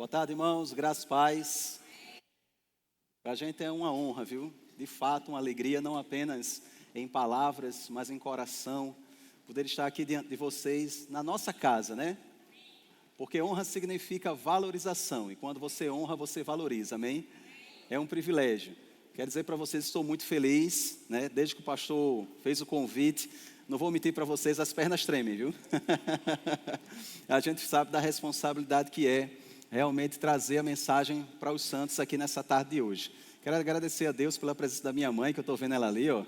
Boa tarde, irmãos, graças e paz. Para a gente é uma honra, viu? De fato, uma alegria, não apenas em palavras, mas em coração, poder estar aqui diante de vocês, na nossa casa, né? Porque honra significa valorização, e quando você honra, você valoriza, amém? É um privilégio. Quero dizer para vocês que estou muito feliz, né? Desde que o pastor fez o convite, não vou mentir para vocês, as pernas tremem, viu? A gente sabe da responsabilidade que é realmente trazer a mensagem para os santos aqui nessa tarde de hoje. Quero agradecer a Deus pela presença da minha mãe, que eu estou vendo ela ali, ó.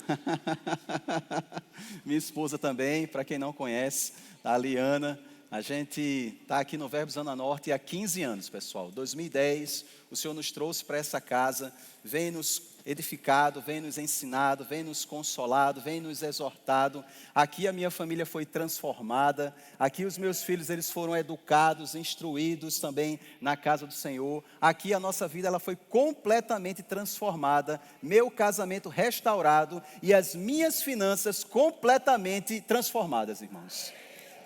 Minha esposa também, para quem não conhece, a Liana. A gente está aqui no Verbo Zona Norte há 15 anos, pessoal. 2010, o Senhor nos trouxe para essa casa, vem nos edificado, vem nos ensinado, vem nos consolado, vem nos exortado. Aqui a minha família foi transformada, aqui os meus filhos eles foram educados, instruídos também na casa do Senhor. Aqui a nossa vida ela foi completamente transformada, meu casamento restaurado e as minhas finanças completamente transformadas, irmãos.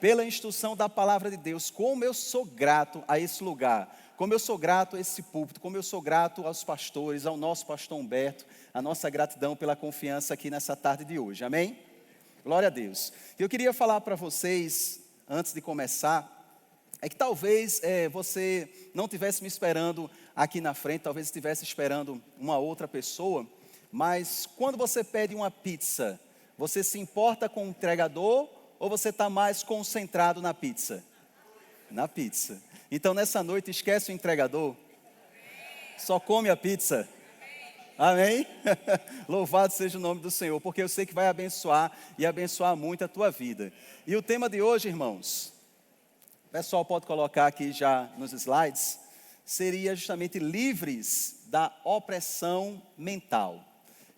Pela instrução da palavra de Deus, como eu sou grato a esse lugar, como eu sou grato a esse púlpito, como eu sou grato aos pastores, ao nosso pastor Humberto, a nossa gratidão pela confiança aqui nessa tarde de hoje, amém? Glória a Deus. Eu queria falar para vocês, antes de começar, é que talvez você não estivesse me esperando aqui na frente, talvez estivesse esperando uma outra pessoa, mas quando você pede uma pizza, você se importa com o entregador ou você está mais concentrado na pizza? Na pizza. Então nessa noite esquece o entregador, só come a pizza. Amém? Louvado seja o nome do Senhor, porque eu sei que vai abençoar e abençoar muito a tua vida. E o tema de hoje, irmãos, o pessoal pode colocar aqui já nos slides, seria justamente livres da opressão mental.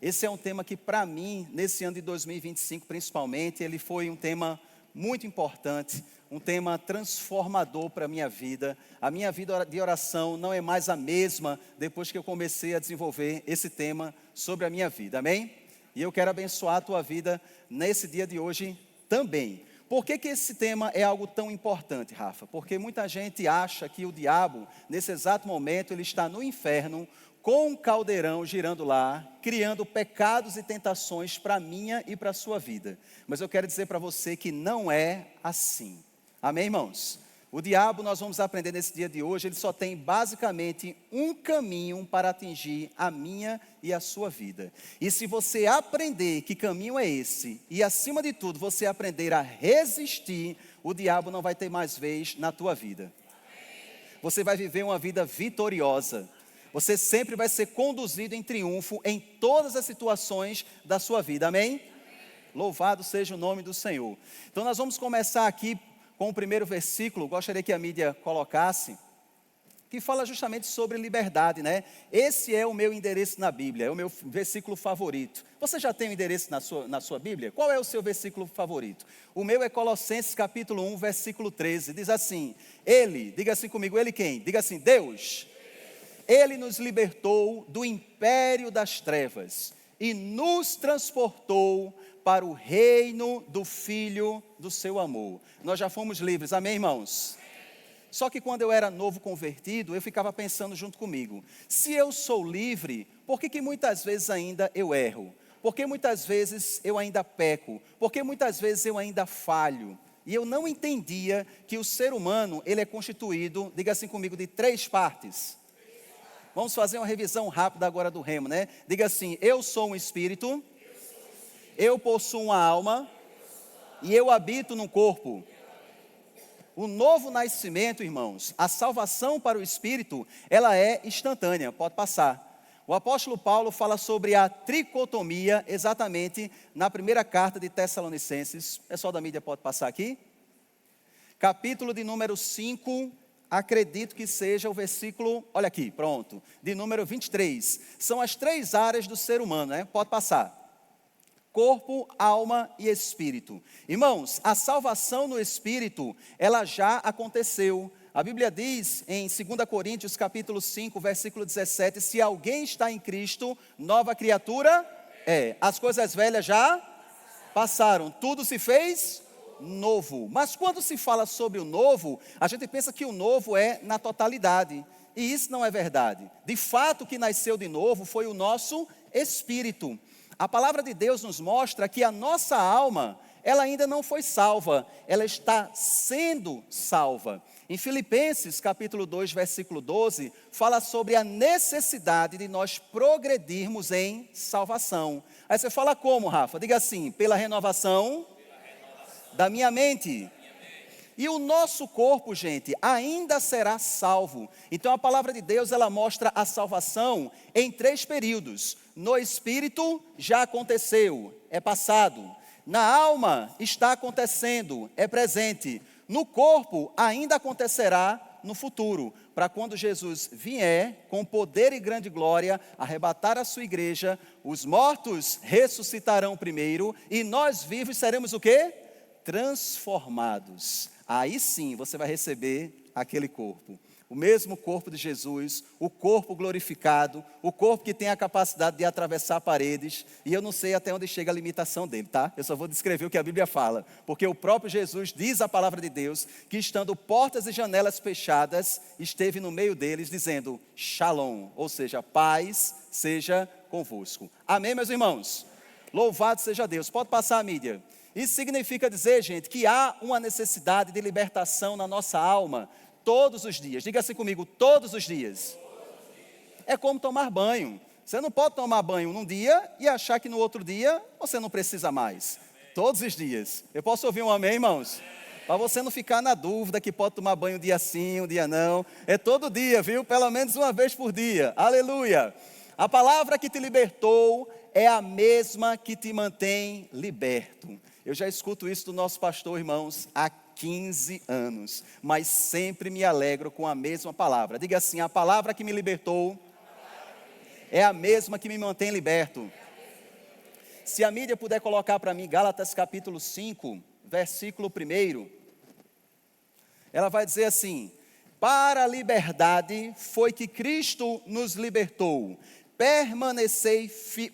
Esse é um tema que para mim, nesse ano de 2025 principalmente, ele foi um tema muito importante, um tema transformador para a minha vida. A minha vida de oração não é mais a mesma depois que eu comecei a desenvolver esse tema sobre a minha vida, amém? E eu quero abençoar a tua vida nesse dia de hoje também. Por que esse tema é algo tão importante, Rafa? Porque muita gente acha que o diabo, nesse exato momento, ele está no inferno, com um caldeirão girando lá, criando pecados e tentações para a minha e para a sua vida. Mas eu quero dizer para você que não é assim. Amém, irmãos? O diabo, nós vamos aprender nesse dia de hoje, ele só tem basicamente um caminho para atingir a minha e a sua vida. E se você aprender que caminho é esse, e acima de tudo, você aprender a resistir, o diabo não vai ter mais vez na tua vida. Você vai viver uma vida vitoriosa. Você sempre vai ser conduzido em triunfo em todas as situações da sua vida, amém? Louvado seja o nome do Senhor. Então nós vamos começar aqui com o primeiro versículo, gostaria que a mídia colocasse, que fala justamente sobre liberdade, né? Esse é o meu endereço na Bíblia, é o meu versículo favorito. Você já tem um endereço na sua Bíblia? Qual é o seu versículo favorito? O meu é Colossenses capítulo 1, versículo 13, diz assim, ele, diga assim comigo, ele quem? Diga assim, Deus. Ele nos libertou do império das trevas e nos transportou para o reino do Filho do seu amor. Nós já fomos livres, amém, irmãos? Só que quando eu era novo convertido, eu ficava pensando junto comigo, se eu sou livre, por que muitas vezes ainda eu erro? Por que muitas vezes eu ainda peco? Por que muitas vezes eu ainda falho? E eu não entendia que o ser humano, ele é constituído, diga assim comigo, de 3 partes. Vamos fazer uma revisão rápida agora do remo, né? Diga assim, eu sou um espírito, eu possuo uma alma e eu habito num corpo. O novo nascimento, irmãos, a salvação para o espírito, ela é instantânea, pode passar. O apóstolo Paulo fala sobre a tricotomia exatamente na primeira carta de Tessalonicenses. O pessoal da mídia pode passar aqui? Capítulo de número 5, acredito que seja o versículo, olha aqui, pronto, de número 23. São as 3 áreas do ser humano, né? Pode passar. Corpo, alma e espírito. Irmãos, a salvação no espírito, ela já aconteceu. A Bíblia diz em 2 Coríntios capítulo 5, versículo 17, se alguém está em Cristo, nova criatura é. As coisas velhas já passaram, tudo se fez novo. Mas quando se fala sobre o novo, a gente pensa que o novo é na totalidade. E isso não é verdade. De fato, o que nasceu de novo foi o nosso espírito. A palavra de Deus nos mostra que a nossa alma, ela ainda não foi salva, ela está sendo salva. Em Filipenses, capítulo 2, versículo 12, fala sobre a necessidade de nós progredirmos em salvação. Aí você fala como, Rafa? Diga assim, pela renovação da minha mente. E o nosso corpo, gente, ainda será salvo. Então a palavra de Deus, ela mostra a salvação em 3 períodos. No espírito, já aconteceu, é passado. Na alma, está acontecendo, é presente. No corpo, ainda acontecerá no futuro, para quando Jesus vier, com poder e grande glória, arrebatar a sua igreja, os mortos ressuscitarão primeiro, e nós vivos seremos o quê? Transformados. Aí sim, você vai receber aquele corpo. O mesmo corpo de Jesus, o corpo glorificado, o corpo que tem a capacidade de atravessar paredes, e eu não sei até onde chega a limitação dele, tá? Eu só vou descrever o que a Bíblia fala, porque o próprio Jesus diz a palavra de Deus, que estando portas e janelas fechadas, esteve no meio deles dizendo, Shalom, ou seja, paz seja convosco. Amém, meus irmãos? Louvado seja Deus. Pode passar a mídia. Isso significa dizer, gente, que há uma necessidade de libertação na nossa alma, todos os dias. Diga assim comigo, todos os dias. É como tomar banho. Você não pode tomar banho num dia e achar que no outro dia você não precisa mais. Todos os dias. Eu posso ouvir um amém, irmãos? Para você não ficar na dúvida que pode tomar banho um dia sim, um dia não. É todo dia, viu? Pelo menos uma vez por dia. Aleluia. A palavra que te libertou é a mesma que te mantém liberto. Eu já escuto isso do nosso pastor, irmãos, há 15 anos, mas sempre me alegro com a mesma palavra. Diga assim, a palavra que me libertou é a mesma que me mantém liberto. Se a mídia puder colocar para mim Gálatas capítulo 5, versículo 1, ela vai dizer assim, para a liberdade foi que Cristo nos libertou, permanecei,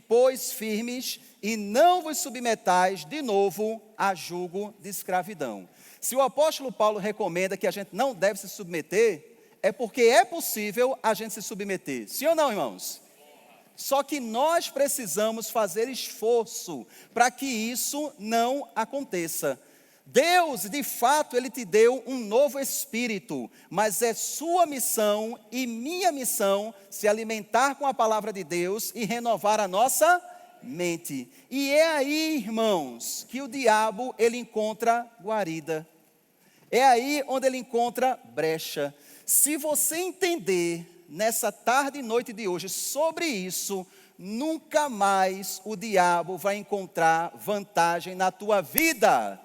pois, firmes e não vos submetais de novo a jugo de escravidão. Se o apóstolo Paulo recomenda que a gente não deve se submeter, é porque é possível a gente se submeter. Sim ou não, irmãos? Só que nós precisamos fazer esforço para que isso não aconteça. Deus, de fato, Ele te deu um novo espírito, mas é sua missão e minha missão se alimentar com a palavra de Deus e renovar a nossa mente. E é aí, irmãos, que o diabo, ele encontra guarida. É aí onde ele encontra brecha. Se você entender nessa tarde e noite de hoje sobre isso, nunca mais o diabo vai encontrar vantagem na tua vida.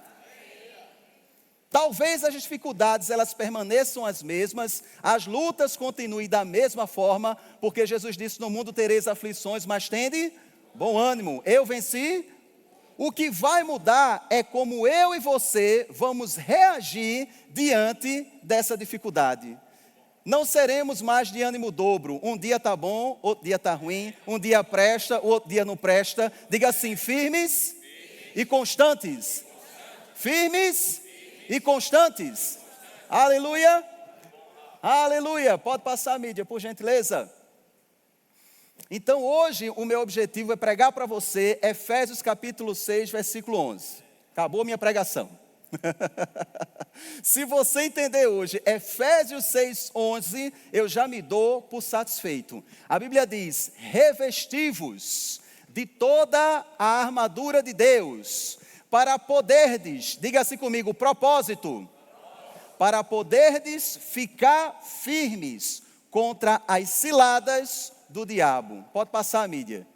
Talvez as dificuldades elas permaneçam as mesmas, as lutas continuem da mesma forma, porque Jesus disse, no mundo tereis aflições, mas tende bom ânimo, eu venci. O que vai mudar é como eu e você vamos reagir diante dessa dificuldade. Não seremos mais de ânimo dobro, um dia está bom, outro dia está ruim, um dia presta, outro dia não presta. Diga assim, firmes e constantes. Firmes e constantes. Aleluia. Aleluia. Pode passar a mídia, por gentileza. Então hoje o meu objetivo é pregar para você Efésios capítulo 6, versículo 11. Acabou a minha pregação. Se você entender hoje Efésios 6, 11, eu já me dou por satisfeito. A Bíblia diz, revesti-vos de toda a armadura de Deus, para poderdes, diga assim comigo, propósito, para poderdes ficar firmes contra as ciladas do diabo. Pode passar a mídia.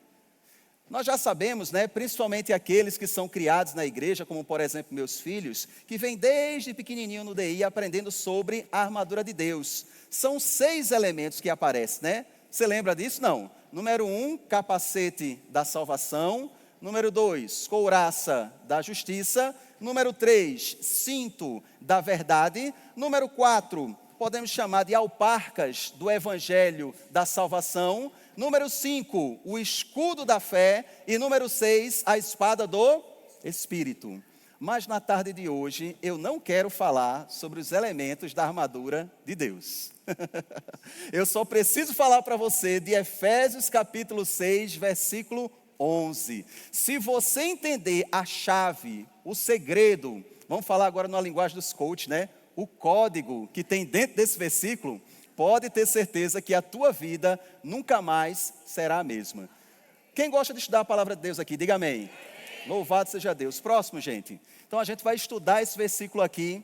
Nós já sabemos, né, principalmente aqueles que são criados na igreja, como por exemplo meus filhos, que vêm desde pequenininho no DI aprendendo sobre a armadura de Deus. São 6 elementos que aparecem, né? Você lembra disso? Não. Número 1, capacete da salvação. Número 2, couraça da justiça. Número 3, cinto da verdade. Número 4, podemos chamar de alparcas do evangelho da salvação. Número 5, o escudo da fé. E número 6, a espada do Espírito. Mas na tarde de hoje, eu não quero falar sobre os elementos da armadura de Deus. Eu só preciso falar para você de Efésios capítulo 6, versículo 11. Se você entender a chave, o segredo, vamos falar agora na linguagem dos coaches, né? O código que tem dentro desse versículo, pode ter certeza que a tua vida nunca mais será a mesma. Quem gosta de estudar a palavra de Deus aqui, diga amém. Louvado seja Deus. Próximo, gente. Então a gente vai estudar esse versículo aqui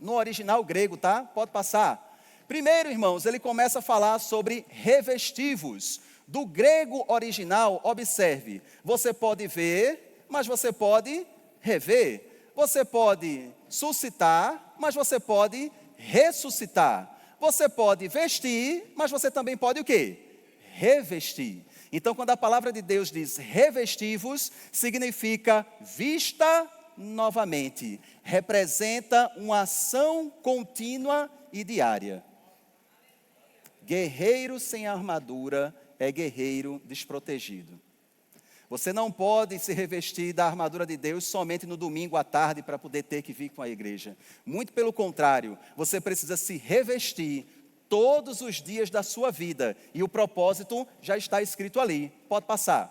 no original grego, tá? Pode passar. Primeiro, irmãos, ele começa a falar sobre revestivos. Do grego original, observe, você pode ver, mas você pode rever. Você pode suscitar, mas você pode ressuscitar. Você pode vestir, mas você também pode o quê? Revestir. Então, quando a palavra de Deus diz revestivos, significa vista novamente. Representa uma ação contínua e diária. Guerreiro sem armadura é guerreiro desprotegido. Você não pode se revestir da armadura de Deus somente no domingo à tarde para poder ter que vir com a igreja. Muito pelo contrário, você precisa se revestir todos os dias da sua vida. E o propósito já está escrito ali. Pode passar.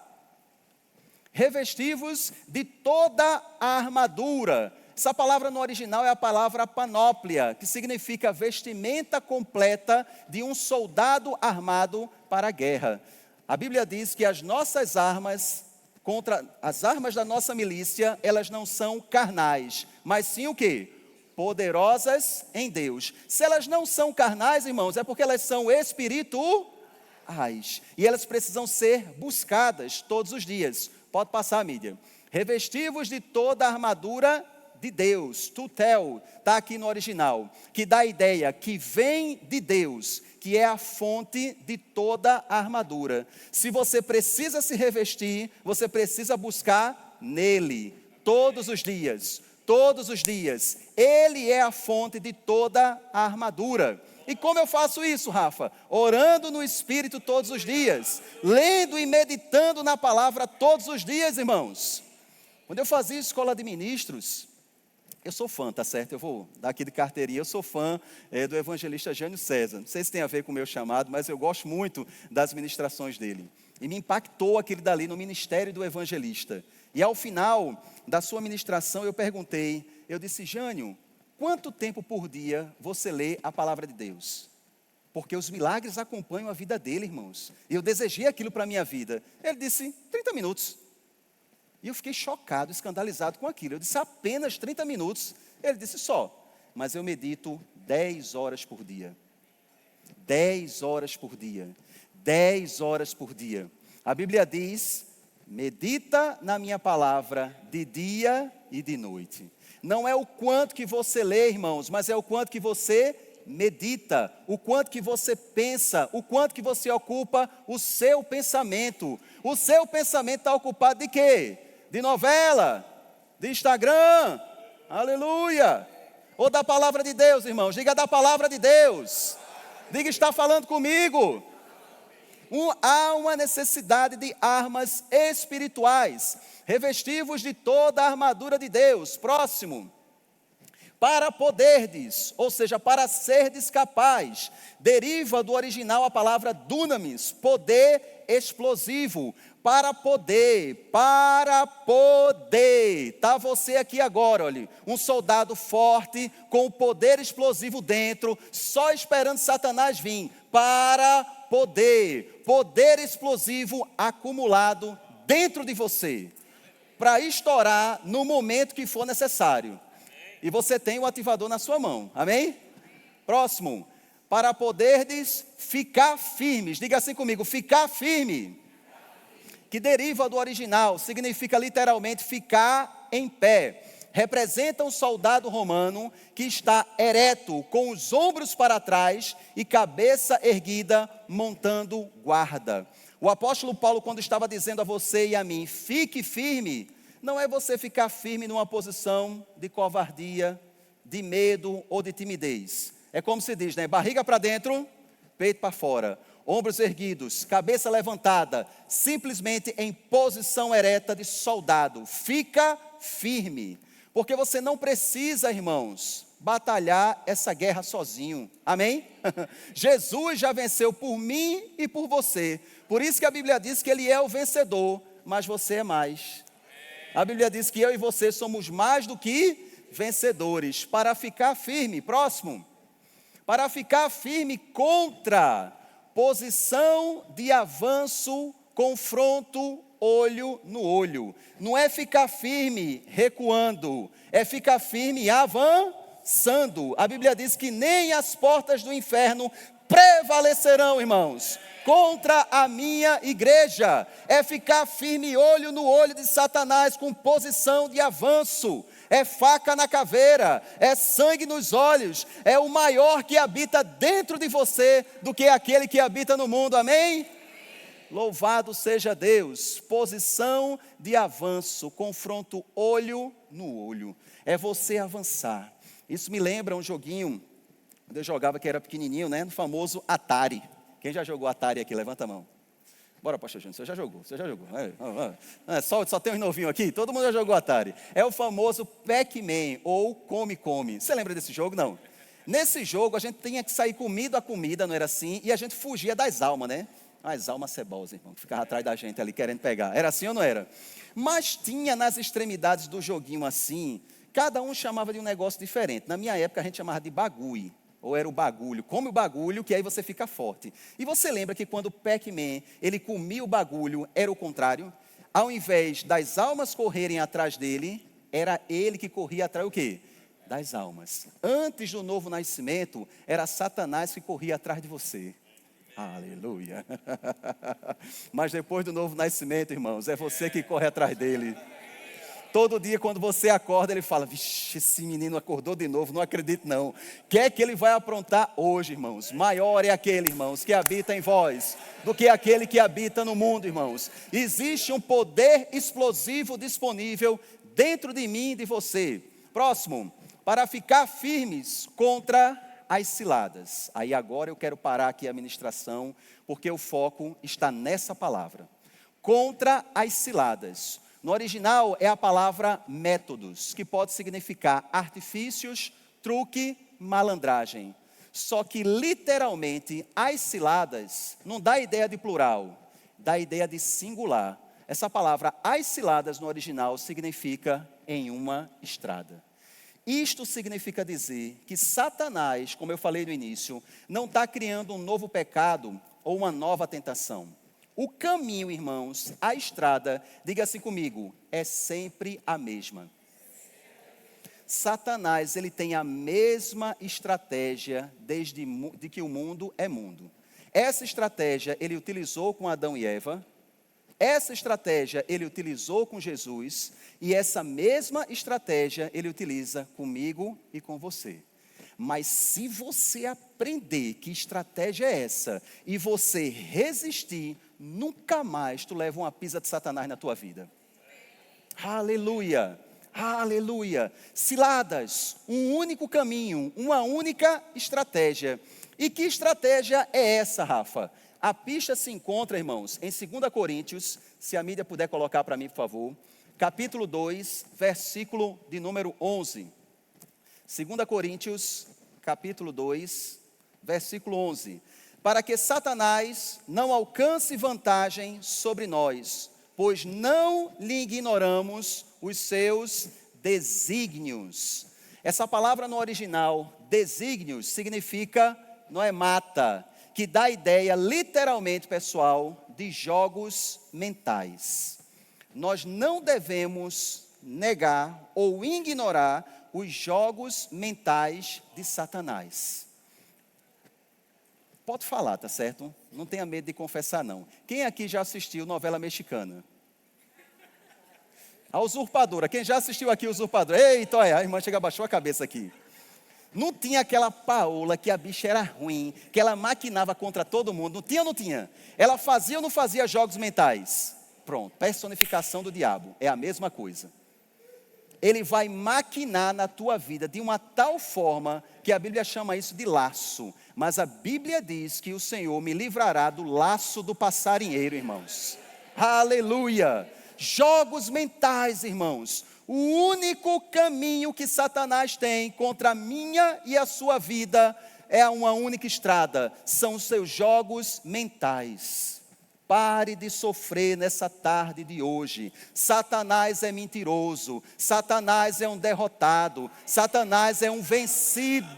Revestivos de toda a armadura. Essa palavra no original é a palavra panóplia, que significa vestimenta completa de um soldado armado para a guerra. A Bíblia diz que as nossas armas, as armas da nossa milícia, elas não são carnais, mas sim o quê? Poderosas em Deus. Se elas não são carnais, irmãos, é porque elas são espirituais. E elas precisam ser buscadas todos os dias. Pode passar, mídia. Revestivos de toda a armadura de Deus. Tutel, está aqui no original. Que dá a ideia que vem de Deus, que é a fonte de toda a armadura. Se você precisa se revestir, você precisa buscar nele. Todos os dias. Todos os dias, Ele é a fonte de toda a armadura. E como eu faço isso, Rafa? Orando no Espírito todos os dias, lendo e meditando na palavra todos os dias, irmãos. Quando eu fazia escola de ministros, eu sou fã, tá certo? Eu vou dar aqui de carteirinha, eu sou fã do evangelista Jânio César. Não sei se tem a ver com o meu chamado, mas eu gosto muito das ministrações dele. E me impactou aquele dali no ministério do evangelista. E ao final da sua ministração eu perguntei, eu disse, Jânio, quanto tempo por dia você lê a palavra de Deus? Porque os milagres acompanham a vida dele, irmãos. E eu desejei aquilo para a minha vida. Ele disse, 30 minutos. E eu fiquei chocado, escandalizado com aquilo. Eu disse, apenas 30 minutos? Ele disse, só. Mas eu medito 10 horas por dia. 10 horas por dia. 10 horas por dia. A Bíblia diz, medita na minha palavra de dia e de noite. Não é o quanto que você lê, irmãos, mas é o quanto que você medita, o quanto que você pensa, o quanto que você ocupa o seu pensamento. O seu pensamento está ocupado de quê? De novela, de Instagram, aleluia. Ou da palavra de Deus, irmãos, diga da palavra de Deus. Diga, está falando comigo. Há uma necessidade de armas espirituais, revestivos de toda a armadura de Deus. Próximo. Para poderdes, ou seja, para serdes capaz, deriva do original a palavra dunamis, poder explosivo. Para poder, está você aqui agora, olha, um soldado forte, com o poder explosivo dentro, só esperando Satanás vir, para poder explosivo acumulado dentro de você, para estourar no momento que for necessário. E você tem o ativador na sua mão, amém? Próximo, para poderdes ficar firmes, diga assim comigo, ficar firme, que deriva do original, significa literalmente ficar em pé. Representa um soldado romano que está ereto, com os ombros para trás e cabeça erguida, montando guarda. O apóstolo Paulo, quando estava dizendo a você e a mim, fique firme, não é você ficar firme numa posição de covardia, de medo ou de timidez. É como se diz, né? Barriga para dentro, peito para fora. Ombros erguidos, cabeça levantada, simplesmente em posição ereta de soldado. Fica firme. Porque você não precisa, irmãos, batalhar essa guerra sozinho. Amém? Jesus já venceu por mim e por você. Por isso que a Bíblia diz que Ele é o vencedor, mas você é mais. A Bíblia diz que eu e você somos mais do que vencedores. Para ficar firme, próximo. Para ficar firme contra posição de avanço, confronto, olho no olho. Não é ficar firme recuando, é ficar firme avançando. A Bíblia diz que nem as portas do inferno prevalecerão, irmãos, contra a minha igreja. É ficar firme olho no olho de Satanás com posição de avanço. É faca na caveira, é sangue nos olhos, é o maior que habita dentro de você do que aquele que habita no mundo, amém? Louvado seja Deus. Posição de avanço, confronto olho no olho, é você avançar. Isso me lembra um joguinho, quando eu jogava que era pequenininho, né, no famoso Atari. Quem já jogou Atari aqui, levanta a mão. Bora, pastor Júnior, você já jogou. Só tem uns novinhos aqui, todo mundo já jogou Atari. É o famoso Pac-Man, ou Come-Come. Você lembra desse jogo? Não. Nesse jogo, a gente tinha que sair comida a comida, não era assim? E a gente fugia das almas, né? As almas cebosas, irmão, que ficavam atrás da gente ali, querendo pegar. Era assim ou não era? Mas tinha nas extremidades do joguinho assim, cada um chamava de um negócio diferente. Na minha época, a gente chamava de bagulho. Ou era o bagulho, come o bagulho, que aí você fica forte. E você lembra que quando o Pac-Man, ele comia o bagulho, era o contrário? Ao invés das almas correrem atrás dele, era ele que corria atrás o quê? Das almas. Antes do novo nascimento, era Satanás que corria atrás de você. Aleluia. Mas depois do novo nascimento, irmãos, é você que corre atrás dele. Todo dia quando você acorda, ele fala, vixe, esse menino acordou de novo, não acredito não. O que é que ele vai aprontar hoje, irmãos? Maior é aquele, irmãos, que habita em vós, do que aquele que habita no mundo, irmãos. Existe um poder explosivo disponível dentro de mim e de você. Próximo, para ficar firmes contra as ciladas. Aí agora eu quero parar aqui a ministração, porque o foco está nessa palavra. Contra as ciladas. No original é a palavra métodos, que pode significar artifícios, truque, malandragem. Só que literalmente as ciladas não dá ideia de plural, dá ideia de singular. Essa palavra as ciladas no original significa em uma estrada. Isto significa dizer que Satanás, como eu falei no início, não está criando um novo pecado ou uma nova tentação. O caminho, irmãos, a estrada, diga assim comigo, é sempre a mesma. Satanás, ele tem a mesma estratégia desde que o mundo é mundo. Essa estratégia ele utilizou com Adão e Eva, essa estratégia ele utilizou com Jesus, e essa mesma estratégia ele utiliza comigo e com você. Mas se você aprender que estratégia é essa, e você resistir, nunca mais tu leva uma pisa de Satanás na tua vida. Aleluia, aleluia. Ciladas, um único caminho, uma única estratégia. E que estratégia é essa, Rafa? A pista se encontra, irmãos, em 2 Coríntios, se a mídia puder colocar para mim, por favor. Capítulo 2, versículo de número 11. 2 Coríntios, capítulo 2, versículo 11. Para que Satanás não alcance vantagem sobre nós, pois não lhe ignoramos os seus desígnios. Essa palavra no original, desígnios, significa, não é mata, que dá ideia, literalmente, pessoal, de jogos mentais. Nós não devemos negar ou ignorar os jogos mentais de Satanás. Pode falar, tá certo? Não tenha medo de confessar, não. Quem aqui já assistiu novela mexicana? A Usurpadora. Quem já assistiu aqui a Usurpadora? Eita, olha, a irmã chega, abaixou a cabeça aqui. Não tinha aquela Paola que a bicha era ruim, que ela maquinava contra todo mundo. Não tinha ou não tinha? Ela fazia ou não fazia jogos mentais? Pronto, personificação do diabo. É a mesma coisa. Ele vai maquinar na tua vida de uma tal forma que a Bíblia chama isso de laço. Mas a Bíblia diz que o Senhor me livrará do laço do passarinheiro, irmãos. Aleluia! Jogos mentais, irmãos. O único caminho que Satanás tem contra a minha e a sua vida é uma única estrada, são os seus jogos mentais. Pare de sofrer nessa tarde de hoje. Satanás é mentiroso, Satanás é um derrotado, Satanás é um vencido.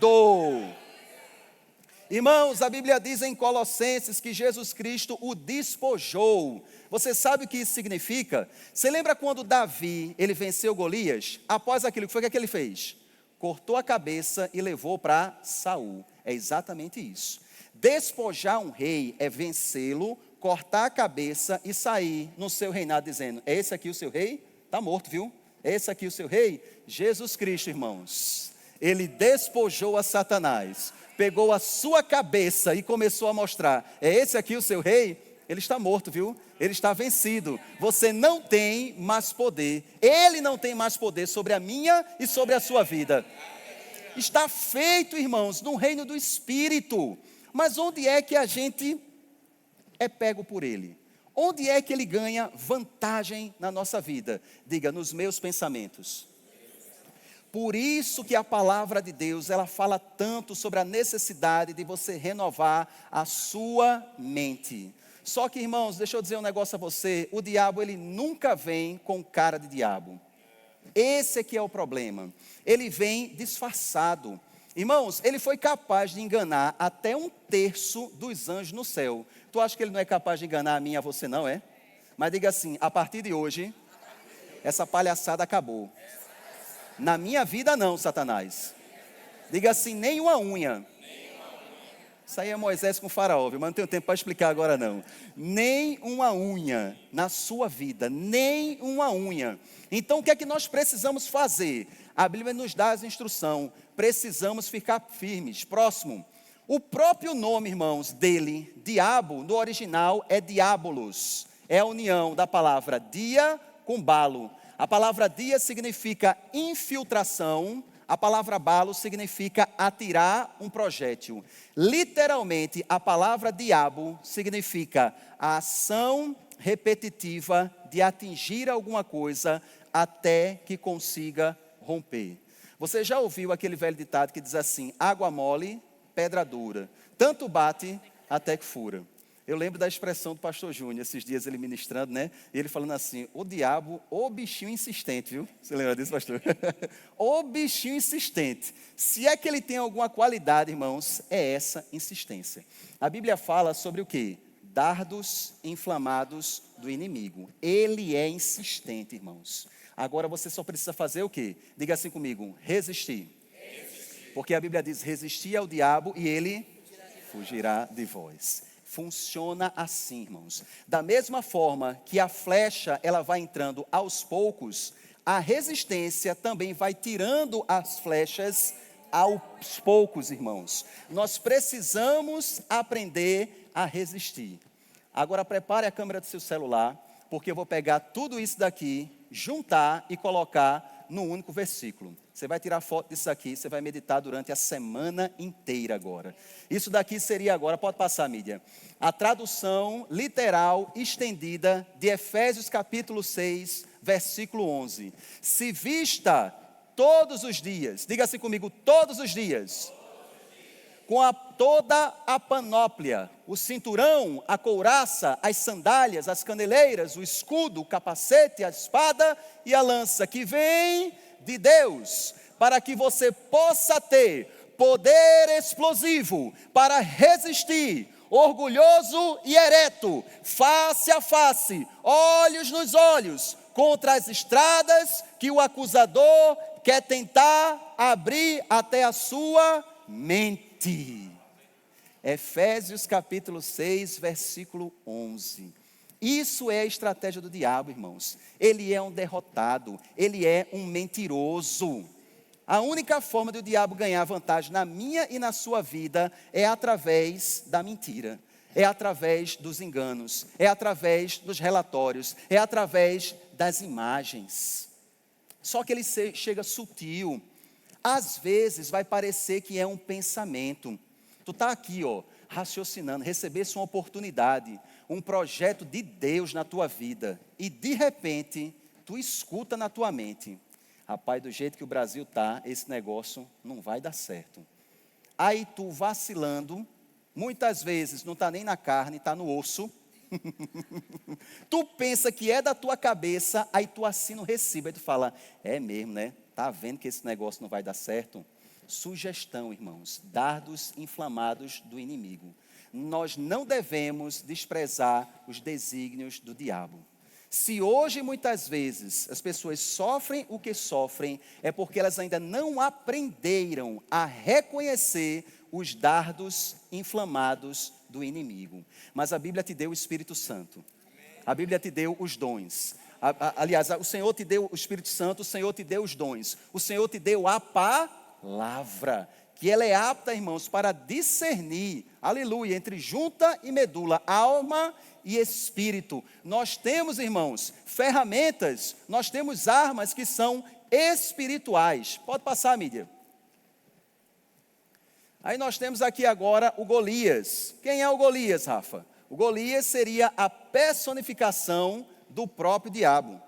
Irmãos, a Bíblia diz em Colossenses que Jesus Cristo o despojou. Você sabe o que isso significa? Você lembra quando Davi, ele venceu Golias? Após aquilo, o que foi que ele fez? Cortou a cabeça e levou para Saul. É exatamente isso. Despojar um rei é vencê-lo, cortar a cabeça e sair no seu reinado dizendo, é esse aqui o seu rei? Está morto, viu? É esse aqui o seu rei? Jesus Cristo, irmãos. Ele despojou a Satanás, pegou a sua cabeça e começou a mostrar, é esse aqui o seu rei? Ele está morto, viu? Ele está vencido. Você não tem mais poder. Ele não tem mais poder sobre a minha e sobre a sua vida. Está feito, irmãos, no reino do Espírito. Mas onde é que a gente é pego por ele? Onde é que ele ganha vantagem na nossa vida? Diga, nos meus pensamentos. Por isso que a palavra de Deus, ela fala tanto sobre a necessidade de você renovar a sua mente. Só que, irmãos, deixa eu dizer um negócio a você, o diabo, ele nunca vem com cara de diabo. Esse é que é o problema. Ele vem disfarçado. Irmãos, ele foi capaz de enganar até 1/3 dos anjos no céu. Tu acha que ele não é capaz de enganar a mim e a você, não é? Mas diga assim, a partir de hoje, essa palhaçada acabou. Na minha vida não, Satanás. Diga assim, nem uma unha. Isso aí é Moisés com Faraó, viu? Mas não tenho tempo para explicar agora não. Nem uma unha na sua vida, nem uma unha. Então o que é que nós precisamos fazer? A Bíblia nos dá as instruções. Precisamos ficar firmes. Próximo. O próprio nome, irmãos, dele, diabo, no original é diabolos. É a união da palavra dia com balo. A palavra dia significa infiltração, a palavra balo significa atirar um projétil. Literalmente, a palavra diabo significa a ação repetitiva de atingir alguma coisa até que consiga romper. Você já ouviu aquele velho ditado que diz assim, água mole, pedra dura, tanto bate até que fura. Eu lembro da expressão do pastor Júnior, esses dias ele ministrando, né? E ele falando assim, o diabo, o bichinho insistente, viu? Você lembra disso, pastor? O bichinho insistente. Se é que ele tem alguma qualidade, irmãos, é essa insistência. A Bíblia fala sobre o quê? Dardos inflamados do inimigo. Ele é insistente, irmãos. Agora você só precisa fazer o quê? Diga assim comigo, resistir. Porque a Bíblia diz, resistir ao diabo e ele fugirá de vós. Funciona assim, irmãos. Da mesma forma que a flecha, ela vai entrando aos poucos, a resistência também vai tirando as flechas aos poucos, irmãos. Nós precisamos aprender a resistir. Agora prepare a câmera do seu celular, porque eu vou pegar tudo isso daqui, juntar e colocar num único versículo. Você vai tirar foto disso aqui, você vai meditar durante a semana inteira agora. Isso daqui seria agora, pode passar a mídia, a tradução literal estendida de Efésios capítulo 6, versículo 11. Se vista todos os dias, diga assim comigo, todos os dias, com toda a panóplia, o cinturão, a couraça, as sandálias, as caneleiras, o escudo, o capacete, a espada e a lança, que vem de Deus, para que você possa ter poder explosivo para resistir, orgulhoso e ereto, face a face, olhos nos olhos, contra as estradas que o acusador quer tentar abrir até a sua mente. Efésios capítulo 6, versículo 11. Isso é a estratégia do diabo, irmãos. Ele é um derrotado, ele é um mentiroso. A única forma do diabo ganhar vantagem na minha e na sua vida é através da mentira, é através dos enganos, é através dos relatórios, é através das imagens. Só que ele chega sutil. Às vezes vai parecer que é um pensamento. Tu está aqui, ó, raciocinando, recebesse uma oportunidade, um projeto de Deus na tua vida, e de repente, tu escuta na tua mente, rapaz, do jeito que o Brasil está, esse negócio não vai dar certo. Aí tu vacilando, muitas vezes não está nem na carne, está no osso. Tu pensa que é da tua cabeça, aí tu assina o recibo, aí tu fala, é mesmo, né? Tá vendo que esse negócio não vai dar certo? Sugestão, irmãos, dardos inflamados do inimigo. Nós não devemos desprezar os desígnios do diabo. Se hoje, muitas vezes, as pessoas sofrem o que sofrem, é porque elas ainda não aprenderam a reconhecer os dardos inflamados do inimigo. Mas a Bíblia te deu o Espírito Santo. A Bíblia te deu os dons. Aliás, o Senhor te deu o Espírito Santo, o Senhor te deu os dons. O Senhor te deu a palavra, que ela é apta, irmãos, para discernir, aleluia, entre junta e medula, alma e espírito. Nós temos, irmãos, ferramentas, nós temos armas que são espirituais. Pode passar, mídia. Aí nós temos aqui agora o Golias. Quem é o Golias, Rafa? O Golias seria a personificação do próprio diabo.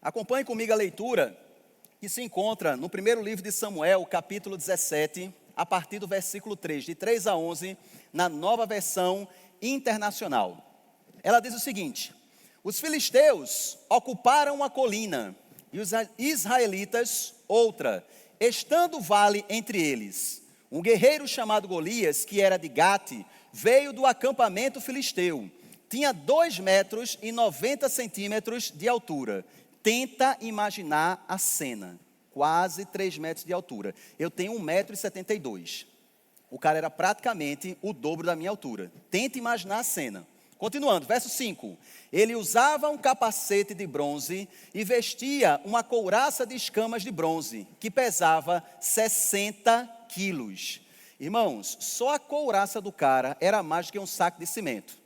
Acompanhe comigo a leitura que se encontra no primeiro livro de Samuel, capítulo 17, a partir do versículo 3, de 3 a 11, na nova versão internacional. Ela diz o seguinte: os filisteus ocuparam uma colina e os israelitas outra, estando o vale entre eles. Um guerreiro chamado Golias, que era de Gate, veio do acampamento filisteu. Tinha 2 metros e 90 centímetros de altura. Tenta imaginar a cena, quase 3 metros de altura. Eu tenho 1,72 m. O cara era praticamente o dobro da minha altura. Tenta imaginar a cena. Continuando, verso 5. Ele usava um capacete de bronze e vestia uma couraça de escamas de bronze, que pesava 60 quilos. Irmãos, só a couraça do cara era mais do que um saco de cimento.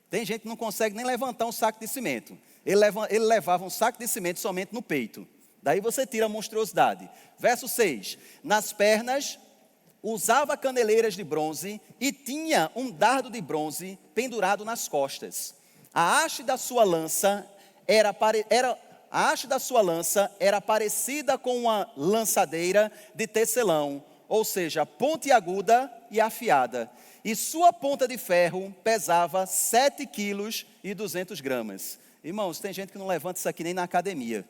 Tem gente que não consegue nem levantar um saco de cimento. Ele levava um saco de cimento somente no peito. Daí você tira a monstruosidade. Verso 6. Nas pernas, usava caneleiras de bronze e tinha um dardo de bronze pendurado nas costas. A haste da sua lança era parecida com uma lançadeira de tecelão, ou seja, pontiaguda e afiada. E sua ponta de ferro pesava 7 quilos e 200 gramas. Irmãos, tem gente que não levanta isso aqui nem na academia.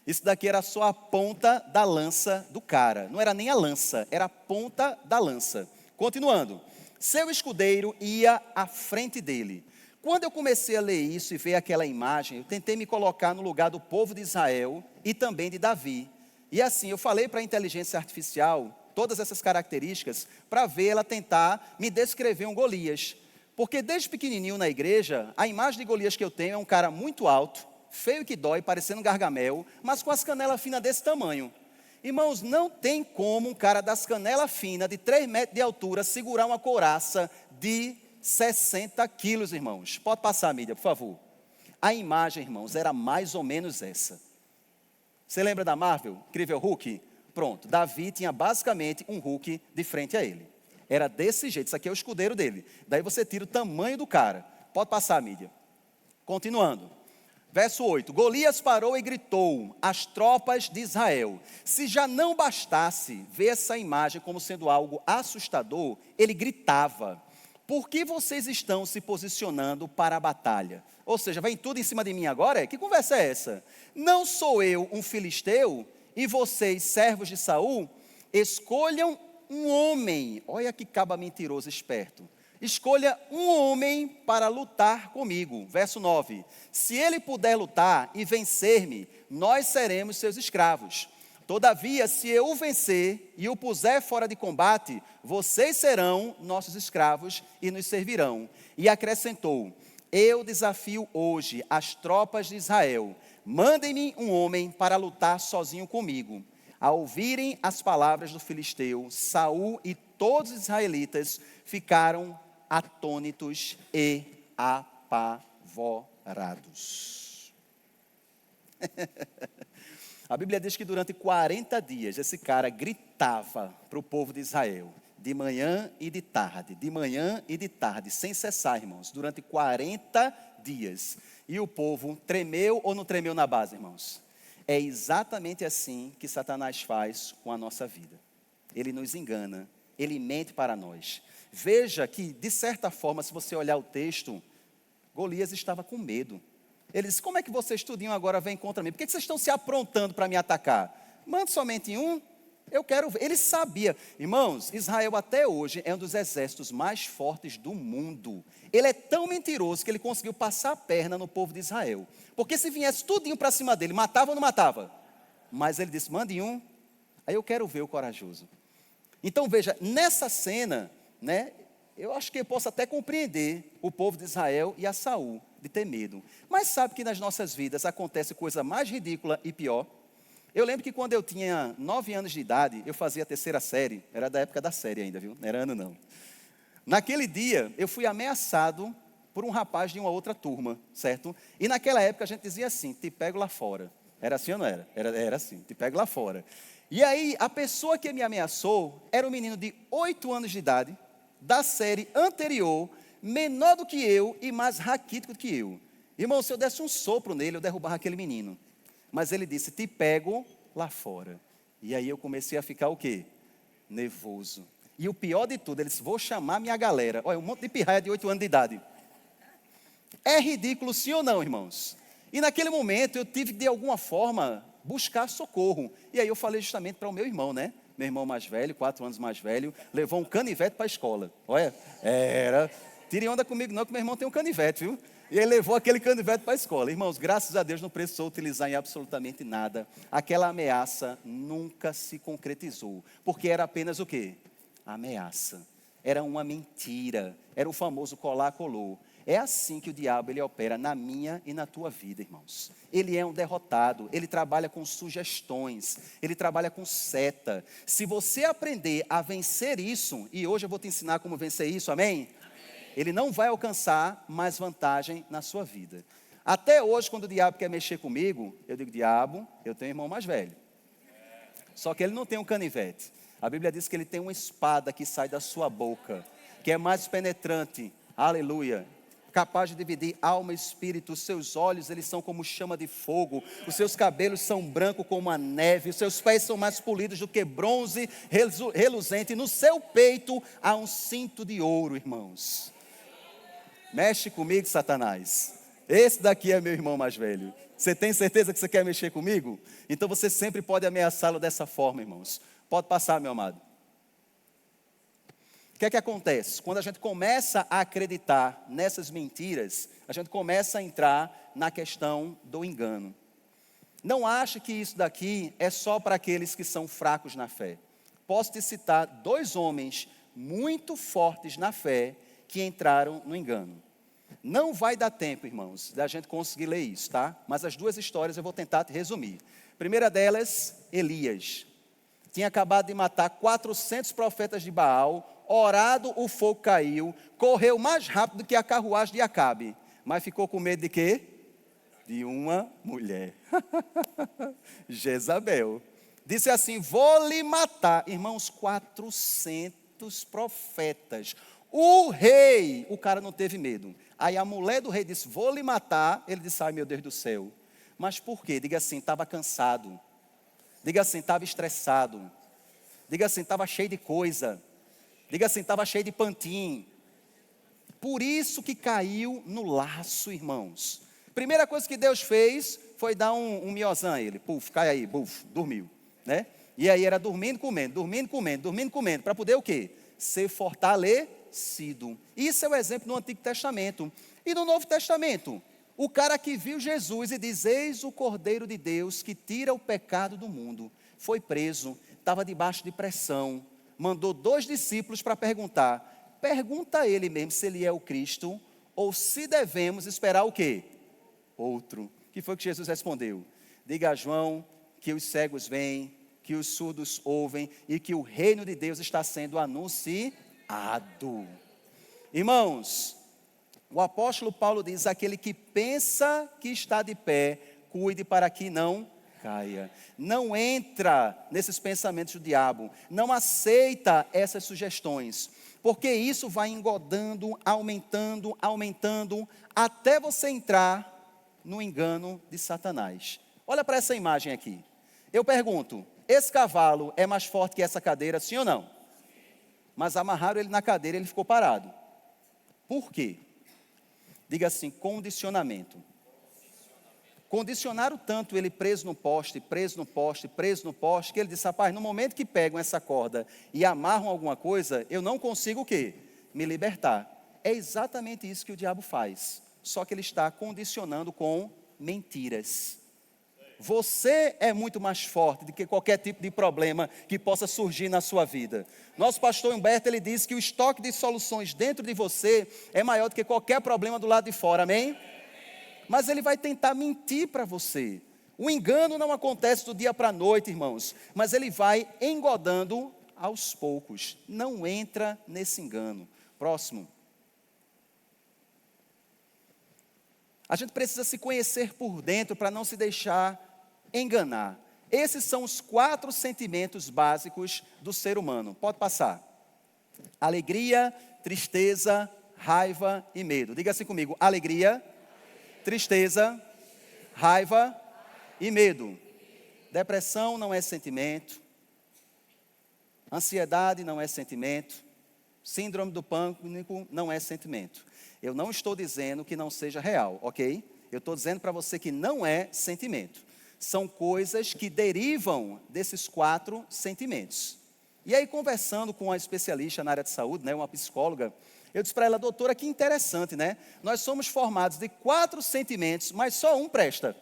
Isso daqui era só a ponta da lança do cara. Não era nem a lança, era a ponta da lança. Continuando. Seu escudeiro ia à frente dele. Quando eu comecei a ler isso e ver aquela imagem, eu tentei me colocar no lugar do povo de Israel e também de Davi. E assim, eu falei para a inteligência artificial todas essas características para ver ela tentar me descrever um Golias. Porque desde pequenininho na igreja, a imagem de Golias que eu tenho é um cara muito alto, feio que dói, parecendo um gargamel, mas com as canelas finas desse tamanho. Irmãos, não tem como um cara das canelas finas, de 3 metros de altura, segurar uma couraça de 60 quilos, irmãos. Pode passar a mídia, por favor. A imagem, irmãos, era mais ou menos essa. Você lembra da Marvel? Incrível Hulk? Pronto, Davi tinha basicamente um Hulk de frente a ele. Era desse jeito, isso aqui é o escudeiro dele. Daí você tira o tamanho do cara. Pode passar a mídia. Continuando. Verso 8. Golias parou e gritou às tropas de Israel. Se já não bastasse ver essa imagem como sendo algo assustador, ele gritava: por que vocês estão se posicionando para a batalha? Ou seja, vem tudo em cima de mim agora? Que conversa é essa? Não sou eu um filisteu e vocês, servos de Saul? Escolham um homem. Olha que caba mentiroso esperto. Escolha um homem para lutar comigo. Verso 9. Se ele puder lutar e vencer-me, nós seremos seus escravos. Todavia, se eu o vencer e o puser fora de combate, vocês serão nossos escravos e nos servirão. E acrescentou: eu desafio hoje as tropas de Israel. Mandem-me um homem para lutar sozinho comigo. Ao ouvirem as palavras do filisteu, Saul e todos os israelitas ficaram atônitos e apavorados. A Bíblia diz que durante 40 dias esse cara gritava para o povo de Israel, de manhã e de tarde, sem cessar, irmãos, durante 40 dias. E o povo tremeu ou não tremeu na base, irmãos? É exatamente assim que Satanás faz com a nossa vida. Ele nos engana, ele mente para nós. Veja que, de certa forma, se você olhar o texto, Golias estava com medo. Ele disse, como é que vocês tudinho agora vêm contra mim? Por que vocês estão se aprontando para me atacar? Mande somente um, eu quero ver. Ele sabia. Irmãos, Israel até hoje é um dos exércitos mais fortes do mundo. Ele é tão mentiroso que ele conseguiu passar a perna no povo de Israel. Porque se viesse tudinho para cima dele, matava ou não matava? Mas ele disse, mande um, aí eu quero ver o corajoso. Então veja, nessa cena, né, eu acho que eu posso até compreender o povo de Israel e a Saul, de ter medo. Mas sabe que nas nossas vidas acontece coisa mais ridícula e pior? Eu lembro que quando eu tinha 9 anos de idade, eu fazia a 3ª série, era da época da série ainda, viu? Não era ano não. Naquele dia, eu fui ameaçado por um rapaz de uma outra turma, certo? E naquela época a gente dizia assim, te pego lá fora. Era assim ou não era? Era assim, te pego lá fora. E aí, a pessoa que me ameaçou era um menino de 8 anos de idade, da série anterior, menor do que eu e mais raquítico do que eu. Irmão, se eu desse um sopro nele, eu derrubava aquele menino. Mas ele disse, te pego lá fora. E aí eu comecei a ficar o quê? Nervoso. E o pior de tudo, ele disse, vou chamar minha galera. Olha, um monte de pirraia de 8 anos de idade. É ridículo sim ou não, irmãos? E naquele momento eu tive de alguma forma buscar socorro. E aí eu falei justamente para o meu irmão, né? Meu irmão mais velho, 4 anos mais velho, levou um canivete para a escola. Olha, tire onda comigo não, que meu irmão tem um canivete, viu? E ele levou aquele canivete para a escola. Irmãos, graças a Deus não precisou utilizar em absolutamente nada. Aquela ameaça nunca se concretizou. Porque era apenas o quê? Ameaça. Era uma mentira. Era o famoso colar-colou. É assim que o diabo ele opera na minha e na tua vida, irmãos. Ele é um derrotado, ele trabalha com sugestões, ele trabalha com seta. Se você aprender a vencer isso, e hoje eu vou te ensinar como vencer isso, amém? Ele não vai alcançar mais vantagem na sua vida. Até hoje, quando o diabo quer mexer comigo, eu digo, diabo, eu tenho um irmão mais velho. Só que ele não tem um canivete. A Bíblia diz que ele tem uma espada que sai da sua boca, que é mais penetrante, aleluia, capaz de dividir alma e espírito. Os seus olhos, eles são como chama de fogo, os seus cabelos são brancos como a neve, os seus pés são mais polidos do que bronze reluzente, no seu peito há um cinto de ouro, irmãos. Mexe comigo, Satanás. Esse daqui é meu irmão mais velho. Você tem certeza que você quer mexer comigo? Então você sempre pode ameaçá-lo dessa forma, irmãos. Pode passar, meu amado. O que é que acontece? Quando a gente começa a acreditar nessas mentiras, a gente começa a entrar na questão do engano. Não ache que isso daqui é só para aqueles que são fracos na fé. Posso te citar 2 homens muito fortes na fé que entraram no engano. Não vai dar tempo, irmãos, da gente conseguir ler isso, tá? Mas as 2 histórias eu vou tentar te resumir. A primeira delas, Elias. Tinha acabado de matar 400 profetas de Baal, orado, o fogo caiu, correu mais rápido que a carruagem de Acabe. Mas ficou com medo de quê? De uma mulher. Jezabel. Disse assim, vou lhe matar. Irmãos, 400 profetas. O rei, o cara não teve medo. Aí a mulher do rei disse, vou lhe matar. Ele disse, ai meu Deus do céu. Mas por quê? Diga assim, estava cansado. Diga assim, estava estressado. Diga assim, estava cheio de coisa. Diga assim, estava cheio de pantim. Por isso que caiu no laço, irmãos. Primeira coisa que Deus fez foi dar um miozão a ele. Puf, cai aí, buf, dormiu. Né? E aí era dormindo, comendo, para poder o quê? Ser fortalecido. Isso é o exemplo no Antigo Testamento. E no Novo Testamento, o cara que viu Jesus e diz, eis o Cordeiro de Deus que tira o pecado do mundo, foi preso, estava debaixo de pressão, mandou 2 discípulos para perguntar, pergunta a ele mesmo se ele é o Cristo, ou se devemos esperar o quê? Outro. Que foi que Jesus respondeu? Diga a João que os cegos veem, que os surdos ouvem e que o reino de Deus está sendo anunciado. Irmãos, o apóstolo Paulo diz, aquele que pensa que está de pé, cuide para que não caia. Não entra nesses pensamentos do diabo. Não aceita essas sugestões. Porque isso vai engodando, aumentando, aumentando, até você entrar no engano de Satanás. Olha para essa imagem aqui. Eu pergunto, esse cavalo é mais forte que essa cadeira, sim ou não? Mas amarraram ele na cadeira e ele ficou parado. Por quê? Diga assim, condicionamento. Condicionaram tanto ele preso no poste, preso no poste, preso no poste, que ele disse, rapaz, no momento que pegam essa corda e amarram alguma coisa, eu não consigo o quê? Me libertar. É exatamente isso que o diabo faz. Só que ele está condicionando com mentiras. Você é muito mais forte do que qualquer tipo de problema que possa surgir na sua vida. Nosso pastor Humberto, ele diz que o estoque de soluções dentro de você é maior do que qualquer problema do lado de fora, amém? Mas ele vai tentar mentir para você. O engano não acontece do dia para a noite, irmãos, mas ele vai engodando aos poucos. Não entra nesse engano. Próximo. A gente precisa se conhecer por dentro para não se deixar enganar. Esses são os 4 sentimentos básicos do ser humano. Pode passar. Alegria, tristeza, raiva e medo. Diga assim comigo, alegria, tristeza, raiva e medo. Depressão não é sentimento. Ansiedade não é sentimento. Síndrome do pânico não é sentimento. Eu não estou dizendo que não seja real, ok? Eu estou dizendo para você que não é sentimento. São coisas que derivam desses 4 sentimentos. E aí, conversando com uma especialista na área de saúde, né, uma psicóloga, eu disse para ela, doutora, que interessante, né? Nós somos formados de 4 sentimentos, mas só um presta.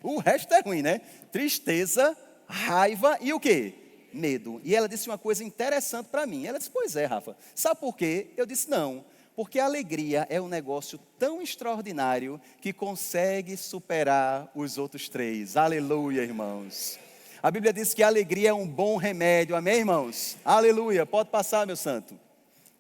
O resto é ruim, né? Tristeza, raiva e o quê? Medo. E ela disse uma coisa interessante para mim. Ela disse, pois é, Rafa. Sabe por quê? Eu disse, não. Porque a alegria é um negócio tão extraordinário que consegue superar os outros 3. Aleluia, irmãos. A Bíblia diz que a alegria é um bom remédio. Amém, irmãos? Aleluia. Pode passar, meu santo.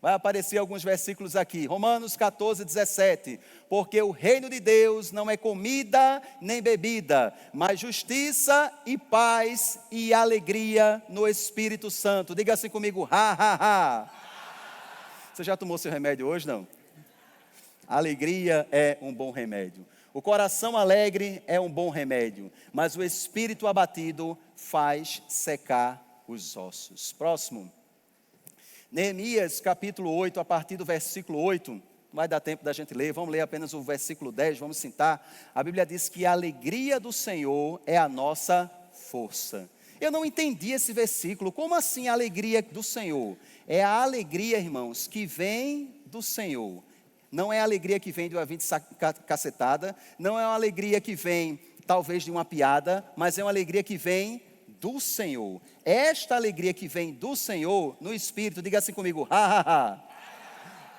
Vai aparecer alguns versículos aqui. Romanos 14, 17. Porque o reino de Deus não é comida nem bebida, mas justiça e paz e alegria no Espírito Santo. Diga assim comigo, ha, ha, ha. Você já tomou seu remédio hoje, não? A alegria é um bom remédio. O coração alegre é um bom remédio, mas o espírito abatido faz secar os ossos. Próximo. Neemias capítulo 8, a partir do versículo 8, não vai dar tempo da gente ler, vamos ler apenas o versículo 10, vamos citar. A Bíblia diz que a alegria do Senhor é a nossa força. Eu não entendi esse versículo, como assim a alegria do Senhor? É a alegria, irmãos, que vem do Senhor. Não é a alegria que vem de uma vida cacetada, não é uma alegria que vem talvez de uma piada, mas é uma alegria que vem do Senhor. Esta alegria que vem do Senhor, no Espírito, diga assim comigo, ha, ha, ha.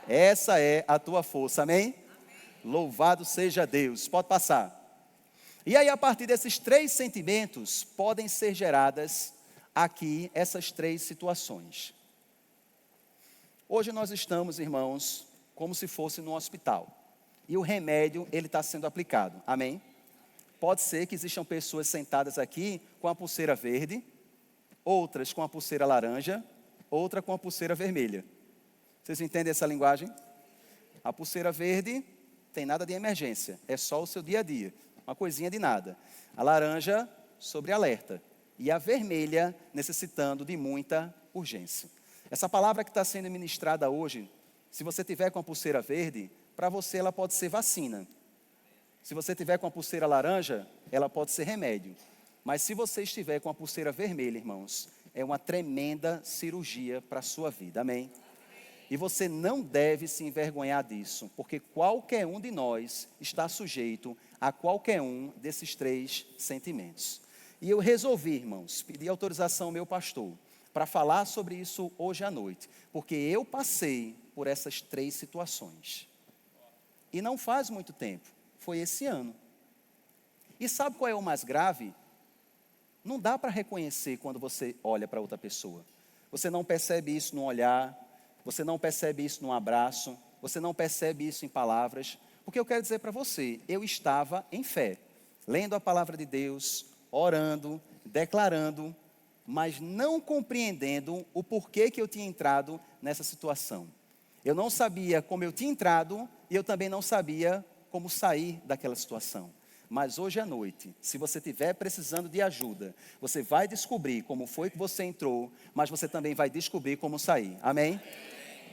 Essa é a tua força, amém? Louvado seja Deus. Pode passar. E aí, a partir desses 3 sentimentos, podem ser geradas aqui essas 3 situações. Hoje nós estamos, irmãos, como se fosse num hospital. E o remédio, ele está sendo aplicado. Amém? Pode ser que existam pessoas sentadas aqui com a pulseira verde, outras com a pulseira laranja, outra com a pulseira vermelha. Vocês entendem essa linguagem? A pulseira verde tem nada de emergência, é só o seu dia a dia, uma coisinha de nada. A laranja, sobre alerta. E a vermelha, necessitando de muita urgência. Essa palavra que está sendo ministrada hoje, se você tiver com a pulseira verde, para você ela pode ser vacina. Se você tiver com a pulseira laranja, ela pode ser remédio. Mas se você estiver com a pulseira vermelha, irmãos, é uma tremenda cirurgia para a sua vida, amém? E você não deve se envergonhar disso, porque qualquer um de nós está sujeito a qualquer um desses 3 sentimentos. E eu resolvi, irmãos, pedir autorização ao meu pastor para falar sobre isso hoje à noite, porque eu passei por essas 3 situações. E não faz muito tempo, foi esse ano. E sabe qual é o mais grave? Não dá para reconhecer quando você olha para outra pessoa. Você não percebe isso no olhar, você não percebe isso num abraço, você não percebe isso em palavras. Porque eu quero dizer para você, eu estava em fé, lendo a palavra de Deus, orando, declarando, mas não compreendendo o porquê que eu tinha entrado nessa situação. Eu não sabia como eu tinha entrado e eu também não sabia como sair daquela situação. Mas hoje à noite, se você estiver precisando de ajuda, você vai descobrir como foi que você entrou, mas você também vai descobrir como sair. Amém?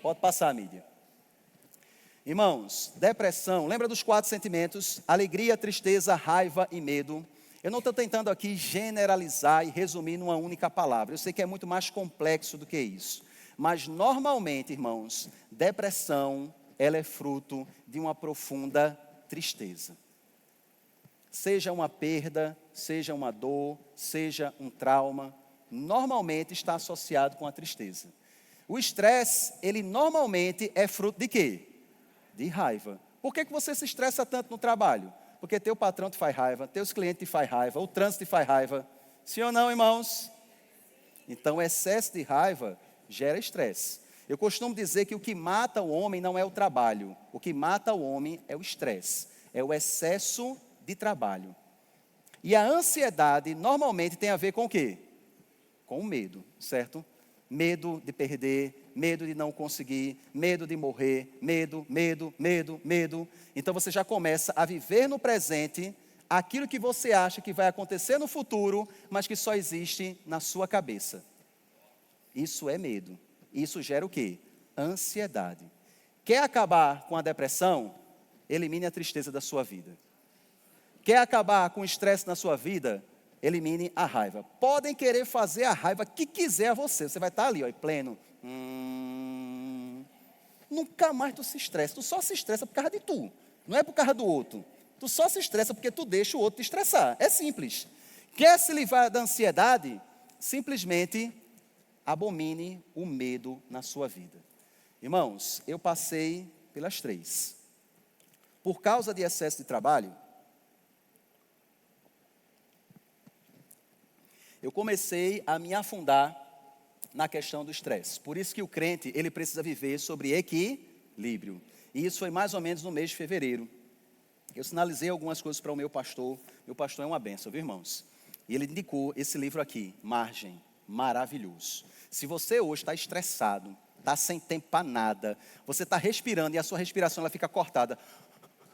Pode passar, mídia. Irmãos, depressão, lembra dos 4 sentimentos? Alegria, tristeza, raiva e medo. Eu não estou tentando aqui generalizar e resumir numa única palavra. Eu sei que é muito mais complexo do que isso. Mas normalmente, irmãos, depressão, ela é fruto de uma profunda tristeza. Seja uma perda, seja uma dor, seja um trauma, normalmente está associado com a tristeza. O estresse, ele normalmente é fruto de quê? De raiva. Por que você se estressa tanto no trabalho? Porque teu patrão te faz raiva, teus clientes te faz raiva, o trânsito te faz raiva. Sim ou não, irmãos? Então, excesso de raiva gera estresse. Eu costumo dizer que o que mata o homem não é o trabalho. O que mata o homem é o estresse. É o excesso de trabalho. E a ansiedade normalmente tem a ver com o quê? Com o medo, certo? Medo de perder, medo de não conseguir, medo de morrer, medo. Então você já começa a viver no presente aquilo que você acha que vai acontecer no futuro, mas que só existe na sua cabeça. Isso é medo. Isso gera o quê? Ansiedade. Quer acabar com a depressão? Elimine a tristeza da sua vida. Quer acabar com o estresse na sua vida? Elimine a raiva. Podem querer fazer a raiva que quiser a você. Você vai estar ali, ó, pleno. Nunca mais tu se estressa. Tu só se estressa por causa de tu. Não é por causa do outro. Tu só se estressa porque tu deixa o outro te estressar. É simples. Quer se livrar da ansiedade? Simplesmente abomine o medo na sua vida. Irmãos, eu passei pelas 3. Por causa de excesso de trabalho, eu comecei a me afundar na questão do estresse. Por isso que o crente, ele precisa viver sobre equilíbrio. E isso foi mais ou menos no mês de fevereiro. Eu sinalizei algumas coisas para o meu pastor. Meu pastor é uma bênção, viu, irmãos? E ele indicou esse livro aqui, Margem, maravilhoso. Se você hoje está estressado, está sem tempo para nada, você está respirando e a sua respiração ela fica cortada.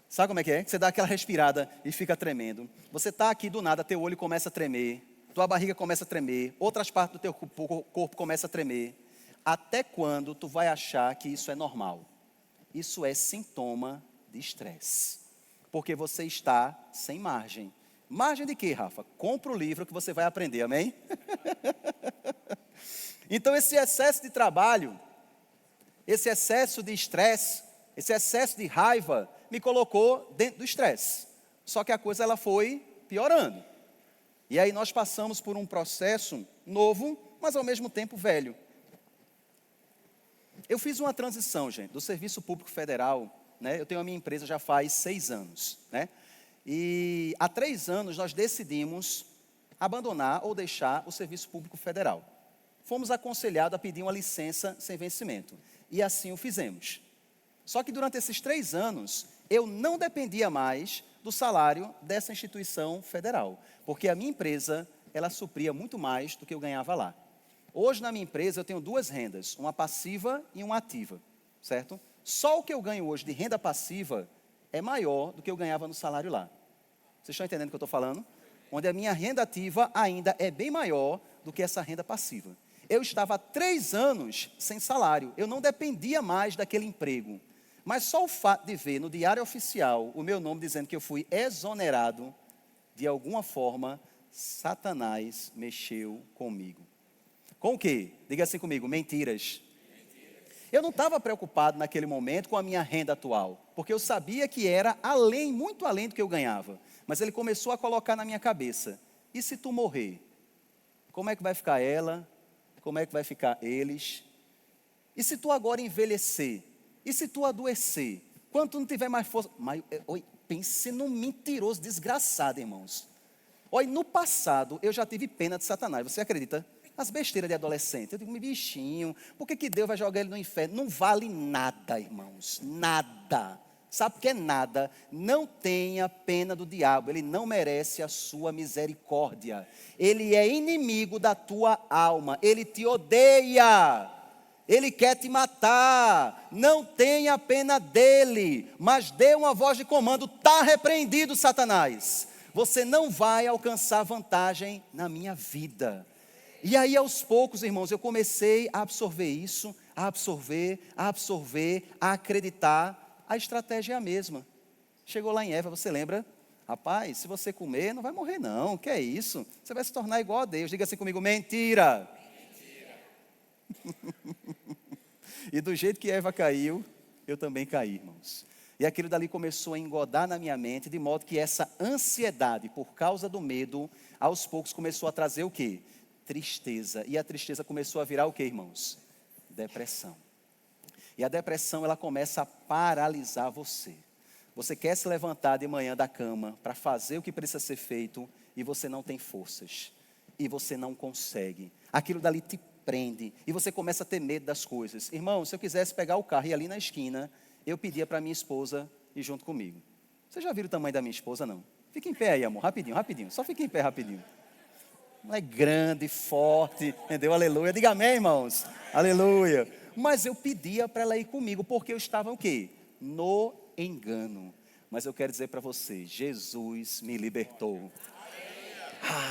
Sabe como é que é? Você dá aquela respirada e fica tremendo. Você está aqui do nada, teu olho começa a tremer. Tua barriga começa a tremer, outras partes do teu corpo começam a tremer. Até quando tu vai achar que isso é normal? Isso é sintoma de estresse. Porque você está sem margem. Margem de quê, Rafa? Compra o livro que você vai aprender, amém? Então esse excesso de trabalho, esse excesso de estresse, esse excesso de raiva, me colocou dentro do estresse. Só que a coisa ela foi piorando. E aí nós passamos por um processo novo, mas ao mesmo tempo velho. Eu fiz uma transição, gente, do Serviço Público Federal, né? Eu tenho a minha empresa já faz 6 anos, né? E há 3 anos nós decidimos abandonar ou deixar o Serviço Público Federal. Fomos aconselhados a pedir uma licença sem vencimento. E assim o fizemos. Só que durante esses 3 anos, eu não dependia mais do salário dessa instituição federal, porque a minha empresa, ela supria muito mais do que eu ganhava lá. Hoje na minha empresa eu tenho 2 rendas, uma passiva e uma ativa, certo? Só o que eu ganho hoje de renda passiva é maior do que eu ganhava no salário lá. Vocês estão entendendo o que eu estou falando? Onde a minha renda ativa ainda é bem maior do que essa renda passiva. Eu estava há 3 anos sem salário, eu não dependia mais daquele emprego. Mas só o fato de ver no Diário Oficial o meu nome dizendo que eu fui exonerado, de alguma forma, Satanás mexeu comigo. Com o quê? Diga assim comigo, mentiras. Eu não estava preocupado naquele momento com a minha renda atual, porque eu sabia que era além, muito além do que eu ganhava. Mas ele começou a colocar na minha cabeça, e se tu morrer? Como é que vai ficar ela? Como é que vai ficar eles? E se tu agora envelhecer? E se tu adoecer? Quando tu não tiver mais força? Mas, pense num mentiroso desgraçado, irmãos. Olha, no passado eu já tive pena de Satanás, você acredita? As besteiras de adolescente. Eu digo, bichinho, por que Deus vai jogar ele no inferno? Não vale nada, irmãos, nada. Sabe o que é nada? Não tenha pena do diabo, ele não merece a sua misericórdia. Ele é inimigo da tua alma, ele te odeia, ele quer te matar. Não tenha pena dele, mas dê uma voz de comando: está repreendido, Satanás. Você não vai alcançar vantagem na minha vida. E aí, aos poucos, irmãos, eu comecei a absorver isso, a absorver, a acreditar. A estratégia é a mesma. Chegou lá em Eva, você lembra? Rapaz, se você comer, não vai morrer não, que é isso? Você vai se tornar igual a Deus. Diga assim comigo: mentira. E do jeito que Eva caiu, eu também caí, irmãos. E aquilo dali começou a engodar na minha mente, de modo que essa ansiedade, por causa do medo, aos poucos começou a trazer o quê? Tristeza. E a tristeza começou a virar o quê, irmãos? Depressão. E a depressão, ela começa a paralisar você. Você quer se levantar de manhã da cama para fazer o que precisa ser feito e você não tem forças. E você não consegue. Aquilo dali te prende. E você começa a ter medo das coisas. Irmão, se eu quisesse pegar o carro e ir ali na esquina, eu pedia para minha esposa ir junto comigo. Vocês já viram o tamanho da minha esposa, não? Fica em pé aí, amor, rapidinho. Só fica em pé, rapidinho. Não é grande, forte, entendeu? Aleluia. Diga amém, irmãos. Aleluia. Mas eu pedia para ela ir comigo, porque eu estava o quê? No engano. Mas eu quero dizer para você, Jesus me libertou.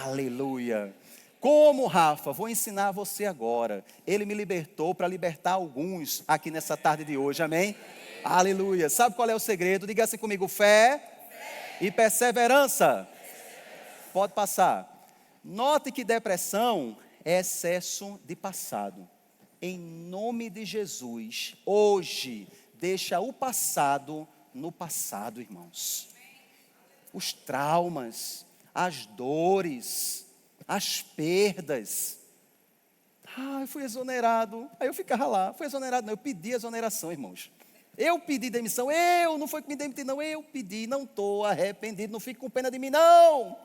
Aleluia. Como, Rafa? Vou ensinar você agora. Ele me libertou para libertar alguns aqui nessa tarde de hoje, amém? Aleluia. Sabe qual é o segredo? Diga assim comigo: fé e perseverança. Pode passar. Note que depressão é excesso de passado. Em nome de Jesus, hoje, deixa o passado no passado, irmãos. Os traumas, as dores, as perdas. Eu fui exonerado. Aí eu ficava lá, fui exonerado não, eu pedi exoneração, irmãos. Eu pedi demissão, não foi que me demiti não, eu pedi, não estou arrependido, não fique com pena de mim não.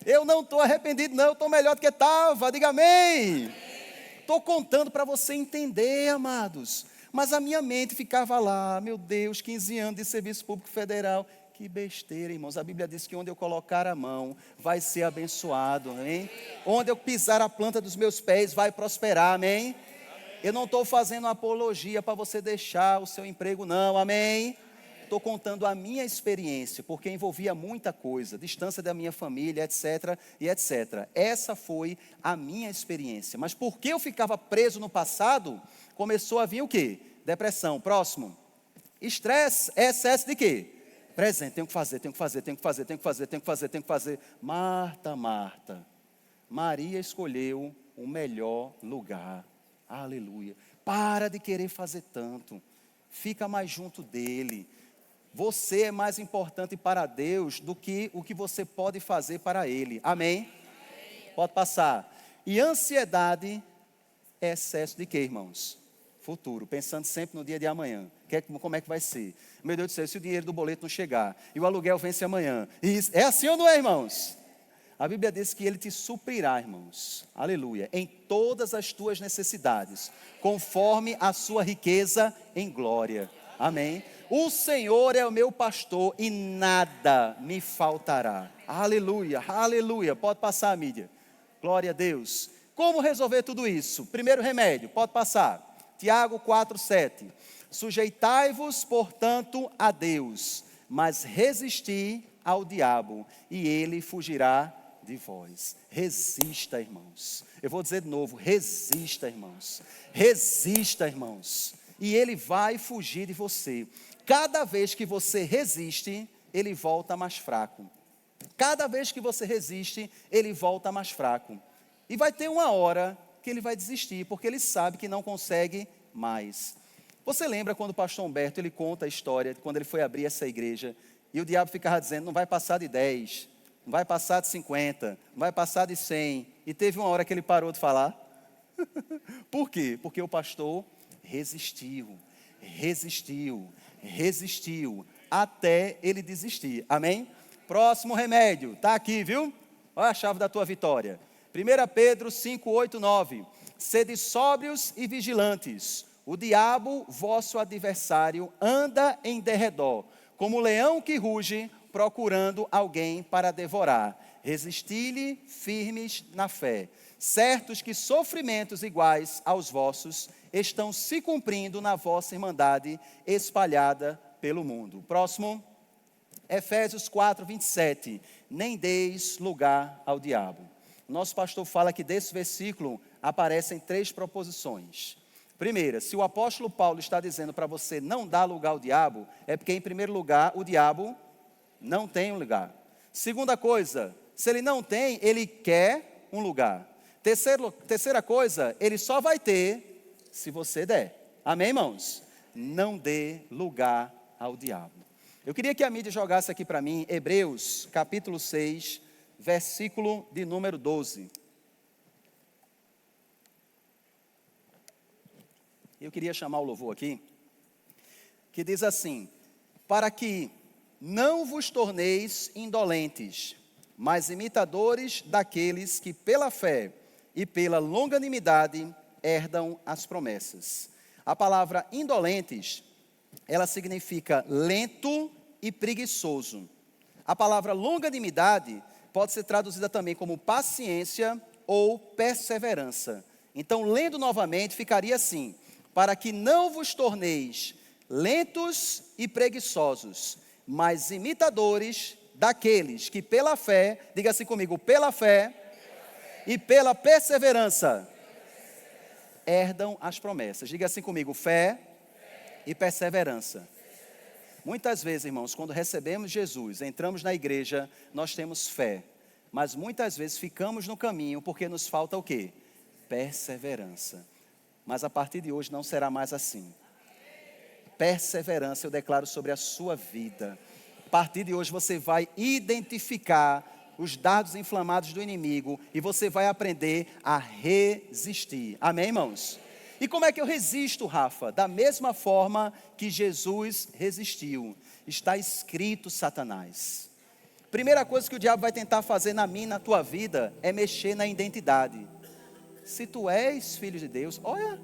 Eu não estou arrependido não, eu estou melhor do que estava, diga amém. Estou contando para você entender, amados. Mas a minha mente ficava lá, meu Deus, 15 anos de serviço público federal. Que besteira, irmãos. A Bíblia diz que onde eu colocar a mão, vai ser abençoado, amém? Onde eu pisar a planta dos meus pés, vai prosperar, amém? Eu não estou fazendo apologia para você deixar o seu emprego, não, amém? Estou contando a minha experiência, porque envolvia muita coisa, distância da minha família, etc, e etc. Essa foi a minha experiência. Mas porque eu ficava preso no passado, começou a vir o quê? Depressão. Próximo. Estresse, excesso de quê? Presente, tenho que fazer. Marta, Maria escolheu o melhor lugar. Aleluia. Para de querer fazer tanto. Fica mais junto dele. Você é mais importante para Deus do que o que você pode fazer para Ele. Amém? Pode passar. E ansiedade é excesso de quê, irmãos? Futuro, pensando sempre no dia de amanhã. Como é que vai ser? Meu Deus do céu, se o dinheiro do boleto não chegar, e o aluguel vence amanhã. É assim ou não é, irmãos? A Bíblia diz que Ele te suprirá, irmãos. Aleluia. Em todas as tuas necessidades, conforme a sua riqueza em glória. Amém? O Senhor é o meu pastor e nada me faltará. Aleluia, aleluia. Pode passar a mídia. Glória a Deus. Como resolver tudo isso? Primeiro remédio, pode passar. Tiago 4:7. Sujeitai-vos, portanto, a Deus, mas resisti ao diabo, e ele fugirá de vós. Resista, irmãos. Eu vou dizer de novo, resista, irmãos. Resista, irmãos. E ele vai fugir de você. Cada vez que você resiste, ele volta mais fraco. Cada vez que você resiste, ele volta mais fraco. E vai ter uma hora que ele vai desistir, porque ele sabe que não consegue mais. Você lembra quando o pastor Humberto, ele conta a história, de quando ele foi abrir essa igreja, e o diabo ficava dizendo, não vai passar de 10, não vai passar de 50, não vai passar de 100. E teve uma hora que ele parou de falar. Por quê? Porque o pastor resistiu, até ele desistir. Amém? Próximo remédio, está aqui, viu? Olha a chave da tua vitória. 1 Pedro 5, 8, 9. Sede sóbrios e vigilantes. O diabo, vosso adversário, anda em derredor, como leão que ruge, procurando alguém para devorar. Resisti-lhe firmes na fé, certos que sofrimentos iguais aos vossos estão se cumprindo na vossa irmandade espalhada pelo mundo. Próximo, Efésios 4, 27. Nem deis lugar ao diabo. Nosso pastor fala que desse versículo aparecem 3 proposições. Primeira, se o apóstolo Paulo está dizendo para você não dar lugar ao diabo, é porque, em primeiro lugar, o diabo não tem um lugar. Segunda coisa, se ele não tem, ele quer um lugar. Terceira coisa, ele só vai ter se você der. Amém, irmãos? Não dê lugar ao diabo. Eu queria que a mídia jogasse aqui para mim, Hebreus, capítulo 6, versículo de número 12. Eu queria chamar o louvor aqui, que diz assim: para que não vos torneis indolentes, mas imitadores daqueles que pela fé e pela longanimidade herdam as promessas. A palavra indolentes, ela significa lento e preguiçoso. A palavra longanimidade pode ser traduzida também como paciência ou perseverança. Então, lendo novamente, ficaria assim: para que não vos torneis lentos e preguiçosos, mas imitadores daqueles que pela fé, diga assim comigo, pela fé e pela perseverança, herdam as promessas. Diga assim comigo, fé e perseverança. Muitas vezes, irmãos, quando recebemos Jesus, entramos na igreja, nós temos fé, mas muitas vezes ficamos no caminho porque nos falta o quê? Perseverança. Mas a partir de hoje não será mais assim. Perseverança eu declaro sobre a sua vida. A partir de hoje você vai identificar os dardos inflamados do inimigo e você vai aprender a resistir. Amém, irmãos? E como é que eu resisto, Rafa? Da mesma forma que Jesus resistiu. Está escrito, Satanás. Primeira coisa que o diabo vai tentar fazer na minha e na tua vida é mexer na identidade. Se tu és filho de Deus, olha,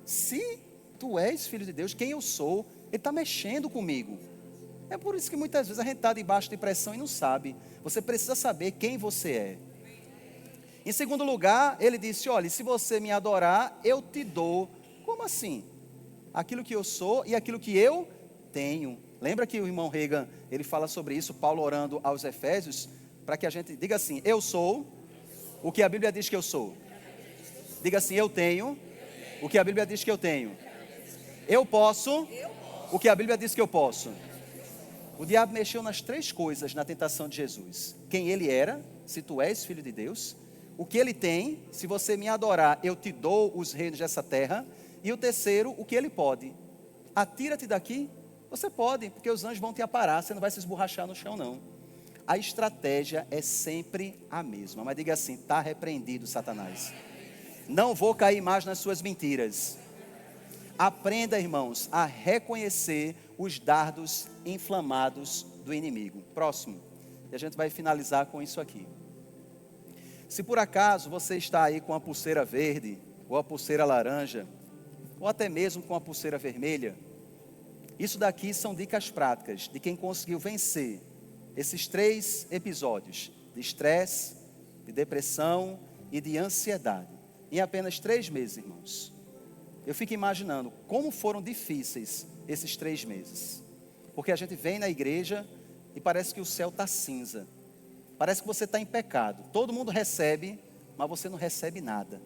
se tu és filho de Deus, quem eu sou, ele está mexendo comigo. É por isso que muitas vezes a gente está debaixo de pressão e não sabe. Você precisa saber quem você é. Em segundo lugar, ele disse, olha, se você me adorar, eu te dou. Como assim? Aquilo que eu sou e aquilo que eu tenho. Lembra que o irmão Reagan, ele fala sobre isso, Paulo orando aos Efésios, para que a gente diga assim, eu sou o que a Bíblia diz que eu sou. Diga assim, eu tenho o que a Bíblia diz que eu tenho. Eu posso o que a Bíblia diz que eu posso. O diabo mexeu nas 3 coisas na tentação de Jesus. Quem ele era, se tu és filho de Deus. O que ele tem, se você me adorar, eu te dou os reinos dessa terra. E o terceiro, o que ele pode. Atira-te daqui, você pode, porque os anjos vão te aparar, você não vai se esborrachar no chão não. A estratégia é sempre a mesma. Mas diga assim, está repreendido, Satanás. Não vou cair mais nas suas mentiras. Aprenda, irmãos, a reconhecer os dardos inflamados do inimigo. Próximo. E a gente vai finalizar com isso aqui. Se por acaso você está aí com a pulseira verde, ou a pulseira laranja, ou até mesmo com a pulseira vermelha, isso daqui são dicas práticas de quem conseguiu vencer esses 3 episódios de estresse, de depressão e de ansiedade. Em apenas 3 meses, irmãos. Eu fico imaginando como foram difíceis esses 3 meses. Porque a gente vem na igreja e parece que o céu está cinza. Parece que você está em pecado. Todo mundo recebe, mas você não recebe nada.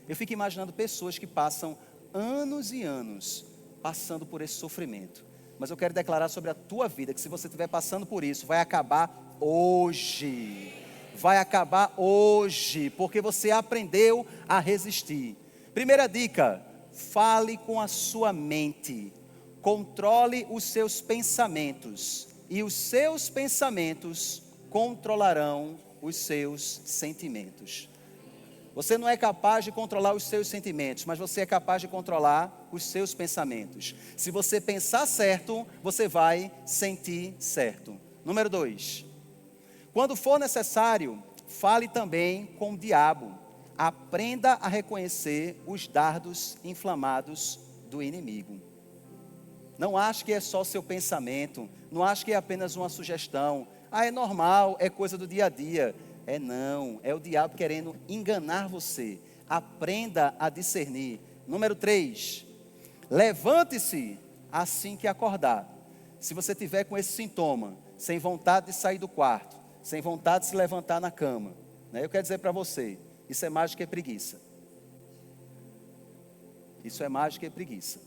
Eu fico imaginando pessoas que passam anos e anos passando por esse sofrimento. Mas eu quero declarar sobre a tua vida que se você estiver passando por isso, vai acabar hoje. Vai acabar hoje, porque você aprendeu a resistir. Primeira dica, fale com a sua mente. Controle os seus pensamentos. E os seus pensamentos controlarão os seus sentimentos. Você não é capaz de controlar os seus sentimentos, mas você é capaz de controlar os seus pensamentos. Se você pensar certo, você vai sentir certo. Número 2. Quando for necessário, fale também com o diabo. Aprenda a reconhecer os dardos inflamados do inimigo. Não ache que é só seu pensamento, não ache que é apenas uma sugestão. É normal, é coisa do dia a dia. Não, é o diabo querendo enganar você. Aprenda a discernir. Número 3, levante-se assim que acordar. Se você tiver com esse sintoma, sem vontade de sair do quarto, sem vontade de se levantar na cama, eu quero dizer para você, isso é mais do que preguiça. Isso é mais do que preguiça.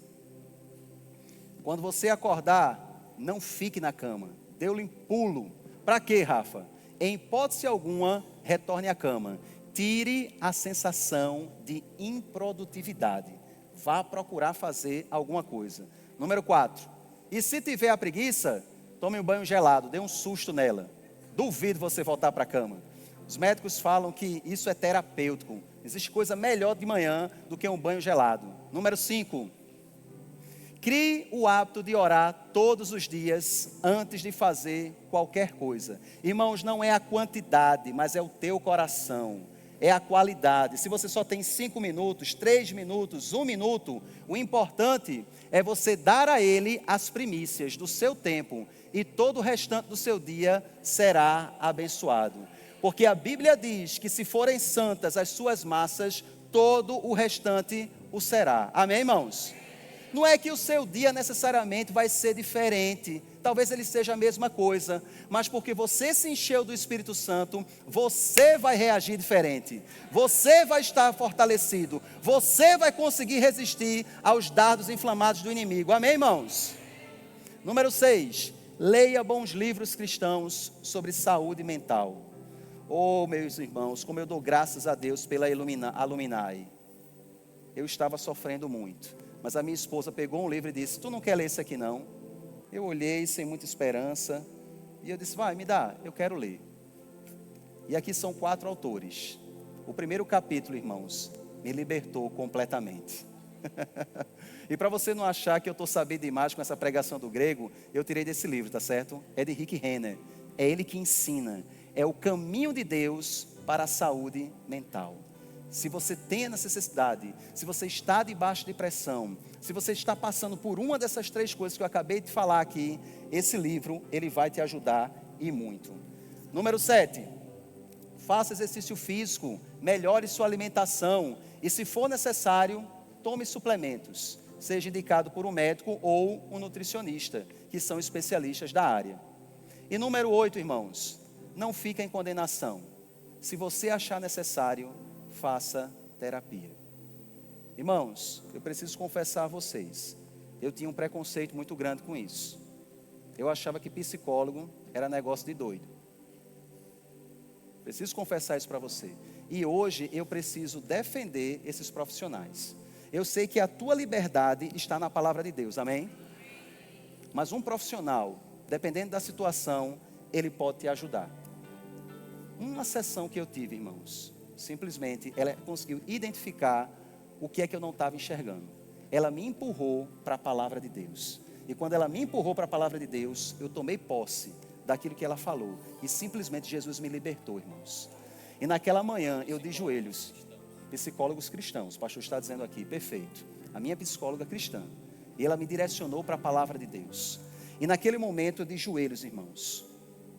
Quando você acordar, não fique na cama. Dê-lhe um pulo. Para quê, Rafa? Em hipótese alguma, retorne à cama. Tire a sensação de improdutividade. Vá procurar fazer alguma coisa. Número 4. E se tiver a preguiça, tome um banho gelado. Dê um susto nela. Duvido você voltar para a cama. Os médicos falam que isso é terapêutico. Existe coisa melhor de manhã do que um banho gelado. Número 5. Crie o hábito de orar todos os dias antes de fazer qualquer coisa. Irmãos, não é a quantidade, mas é o teu coração. É a qualidade. Se você só tem 5 minutos, 3 minutos, 1 minuto, o importante é você dar a Ele as primícias do seu tempo e todo o restante do seu dia será abençoado. Porque a Bíblia diz que se forem santas as suas massas, todo o restante o será. Amém, irmãos? Não é que o seu dia necessariamente vai ser diferente, talvez ele seja a mesma coisa, mas porque você se encheu do Espírito Santo, você vai reagir diferente, você vai estar fortalecido, você vai conseguir resistir aos dardos inflamados do inimigo. Amém, irmãos? Número 6, leia bons livros cristãos sobre saúde mental. Oh, meus irmãos, como eu dou graças a Deus pela Aluminai. Eu estava sofrendo muito. Mas a minha esposa pegou um livro e disse: tu não quer ler esse aqui não? Eu olhei sem muita esperança. E eu disse: vai, me dá, eu quero ler. E aqui são 4 autores. O primeiro capítulo, irmãos, me libertou completamente. E para você não achar que eu estou sabendo demais com essa pregação do grego, eu tirei desse livro, tá certo? É de Rick Renner. É ele que ensina. É o caminho de Deus para a saúde mental. Se você tem essa necessidade, se você está debaixo de pressão, se você está passando por uma dessas 3 coisas que eu acabei de falar aqui, esse livro, ele vai te ajudar e muito. Número 7, faça exercício físico, melhore sua alimentação e, se for necessário, tome suplementos, seja indicado por um médico ou um nutricionista, que são especialistas da área. E número 8, irmãos, não fique em condenação. Se você achar necessário, faça terapia. Irmãos, eu preciso confessar a vocês, eu tinha um preconceito muito grande com isso. Eu achava que psicólogo era negócio de doido. Preciso confessar isso para você. E hoje eu preciso defender esses profissionais. Eu sei que a tua liberdade está na palavra de Deus, amém? Mas um profissional, dependendo da situação, ele pode te ajudar. Uma sessão que eu tive, irmãos, simplesmente, ela conseguiu identificar o que é que eu não estava enxergando. Ela me empurrou para a palavra de Deus. E quando ela me empurrou para a palavra de Deus, eu tomei posse daquilo que ela falou. E simplesmente Jesus me libertou, irmãos. E naquela manhã, eu de joelhos, psicólogos cristãos, o pastor está dizendo aqui, perfeito. A minha psicóloga cristã. E ela me direcionou para a palavra de Deus. E naquele momento, eu de joelhos, irmãos,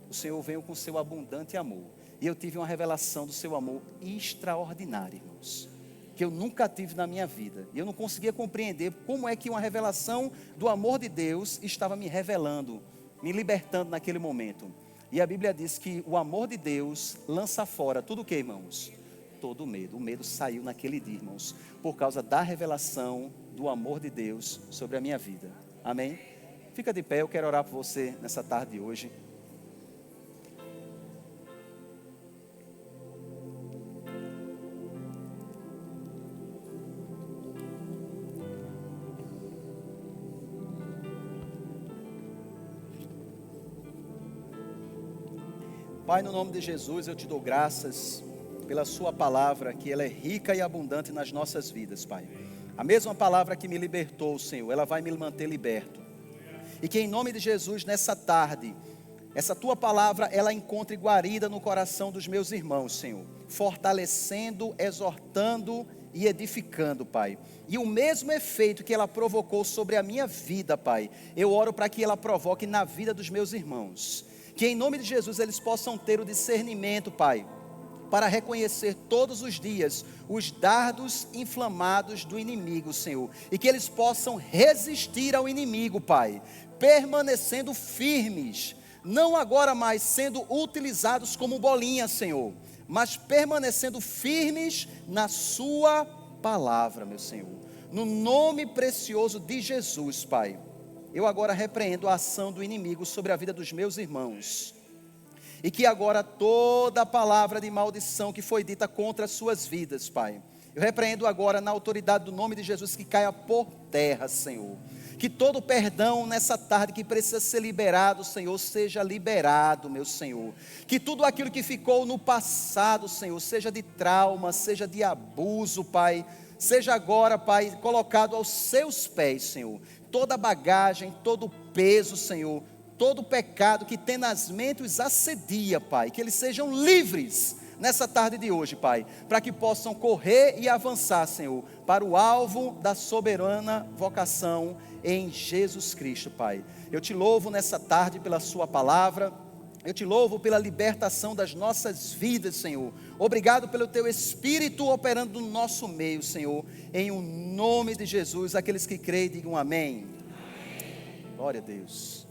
o Senhor veio com o seu abundante amor. E eu tive uma revelação do seu amor extraordinária, irmãos, que eu nunca tive na minha vida. E eu não conseguia compreender como é que uma revelação do amor de Deus estava me revelando, me libertando naquele momento. E a Bíblia diz que o amor de Deus lança fora tudo o que, irmãos? Todo o medo. O medo saiu naquele dia, irmãos, por causa da revelação do amor de Deus sobre a minha vida. Amém? Fica de pé, eu quero orar por você nessa tarde de hoje. Pai, no nome de Jesus, eu te dou graças pela sua palavra, que ela é rica e abundante nas nossas vidas, Pai. A mesma palavra que me libertou, Senhor, ela vai me manter liberto. E que em nome de Jesus, nessa tarde, essa tua palavra, ela encontre guarida no coração dos meus irmãos, Senhor, fortalecendo, exortando e edificando, Pai. E o mesmo efeito que ela provocou sobre a minha vida, Pai, eu oro para que ela provoque na vida dos meus irmãos. Que em nome de Jesus eles possam ter o discernimento, Pai, para reconhecer todos os dias os dardos inflamados do inimigo, Senhor. E que eles possam resistir ao inimigo, Pai, permanecendo firmes, não agora mais sendo utilizados como bolinha, Senhor, mas permanecendo firmes na sua palavra, meu Senhor. No nome precioso de Jesus, Pai, eu agora repreendo a ação do inimigo sobre a vida dos meus irmãos. E que agora toda palavra de maldição que foi dita contra as suas vidas, Pai, eu repreendo agora na autoridade do nome de Jesus que caia por terra, Senhor. Que todo perdão nessa tarde que precisa ser liberado, Senhor, seja liberado, meu Senhor. Que tudo aquilo que ficou no passado, Senhor, seja de trauma, seja de abuso, Pai, seja agora, Pai, colocado aos seus pés, Senhor. Toda bagagem, todo peso, Senhor, todo pecado que tenazmente os assedia, Pai, que eles sejam livres nessa tarde de hoje, Pai, para que possam correr e avançar, Senhor, para o alvo da soberana vocação em Jesus Cristo, Pai. Eu te louvo nessa tarde pela sua palavra, eu te louvo pela libertação das nossas vidas, Senhor. Obrigado pelo teu Espírito operando no nosso meio, Senhor, em o nome de Jesus. Aqueles que creem, digam amém. Glória a Deus.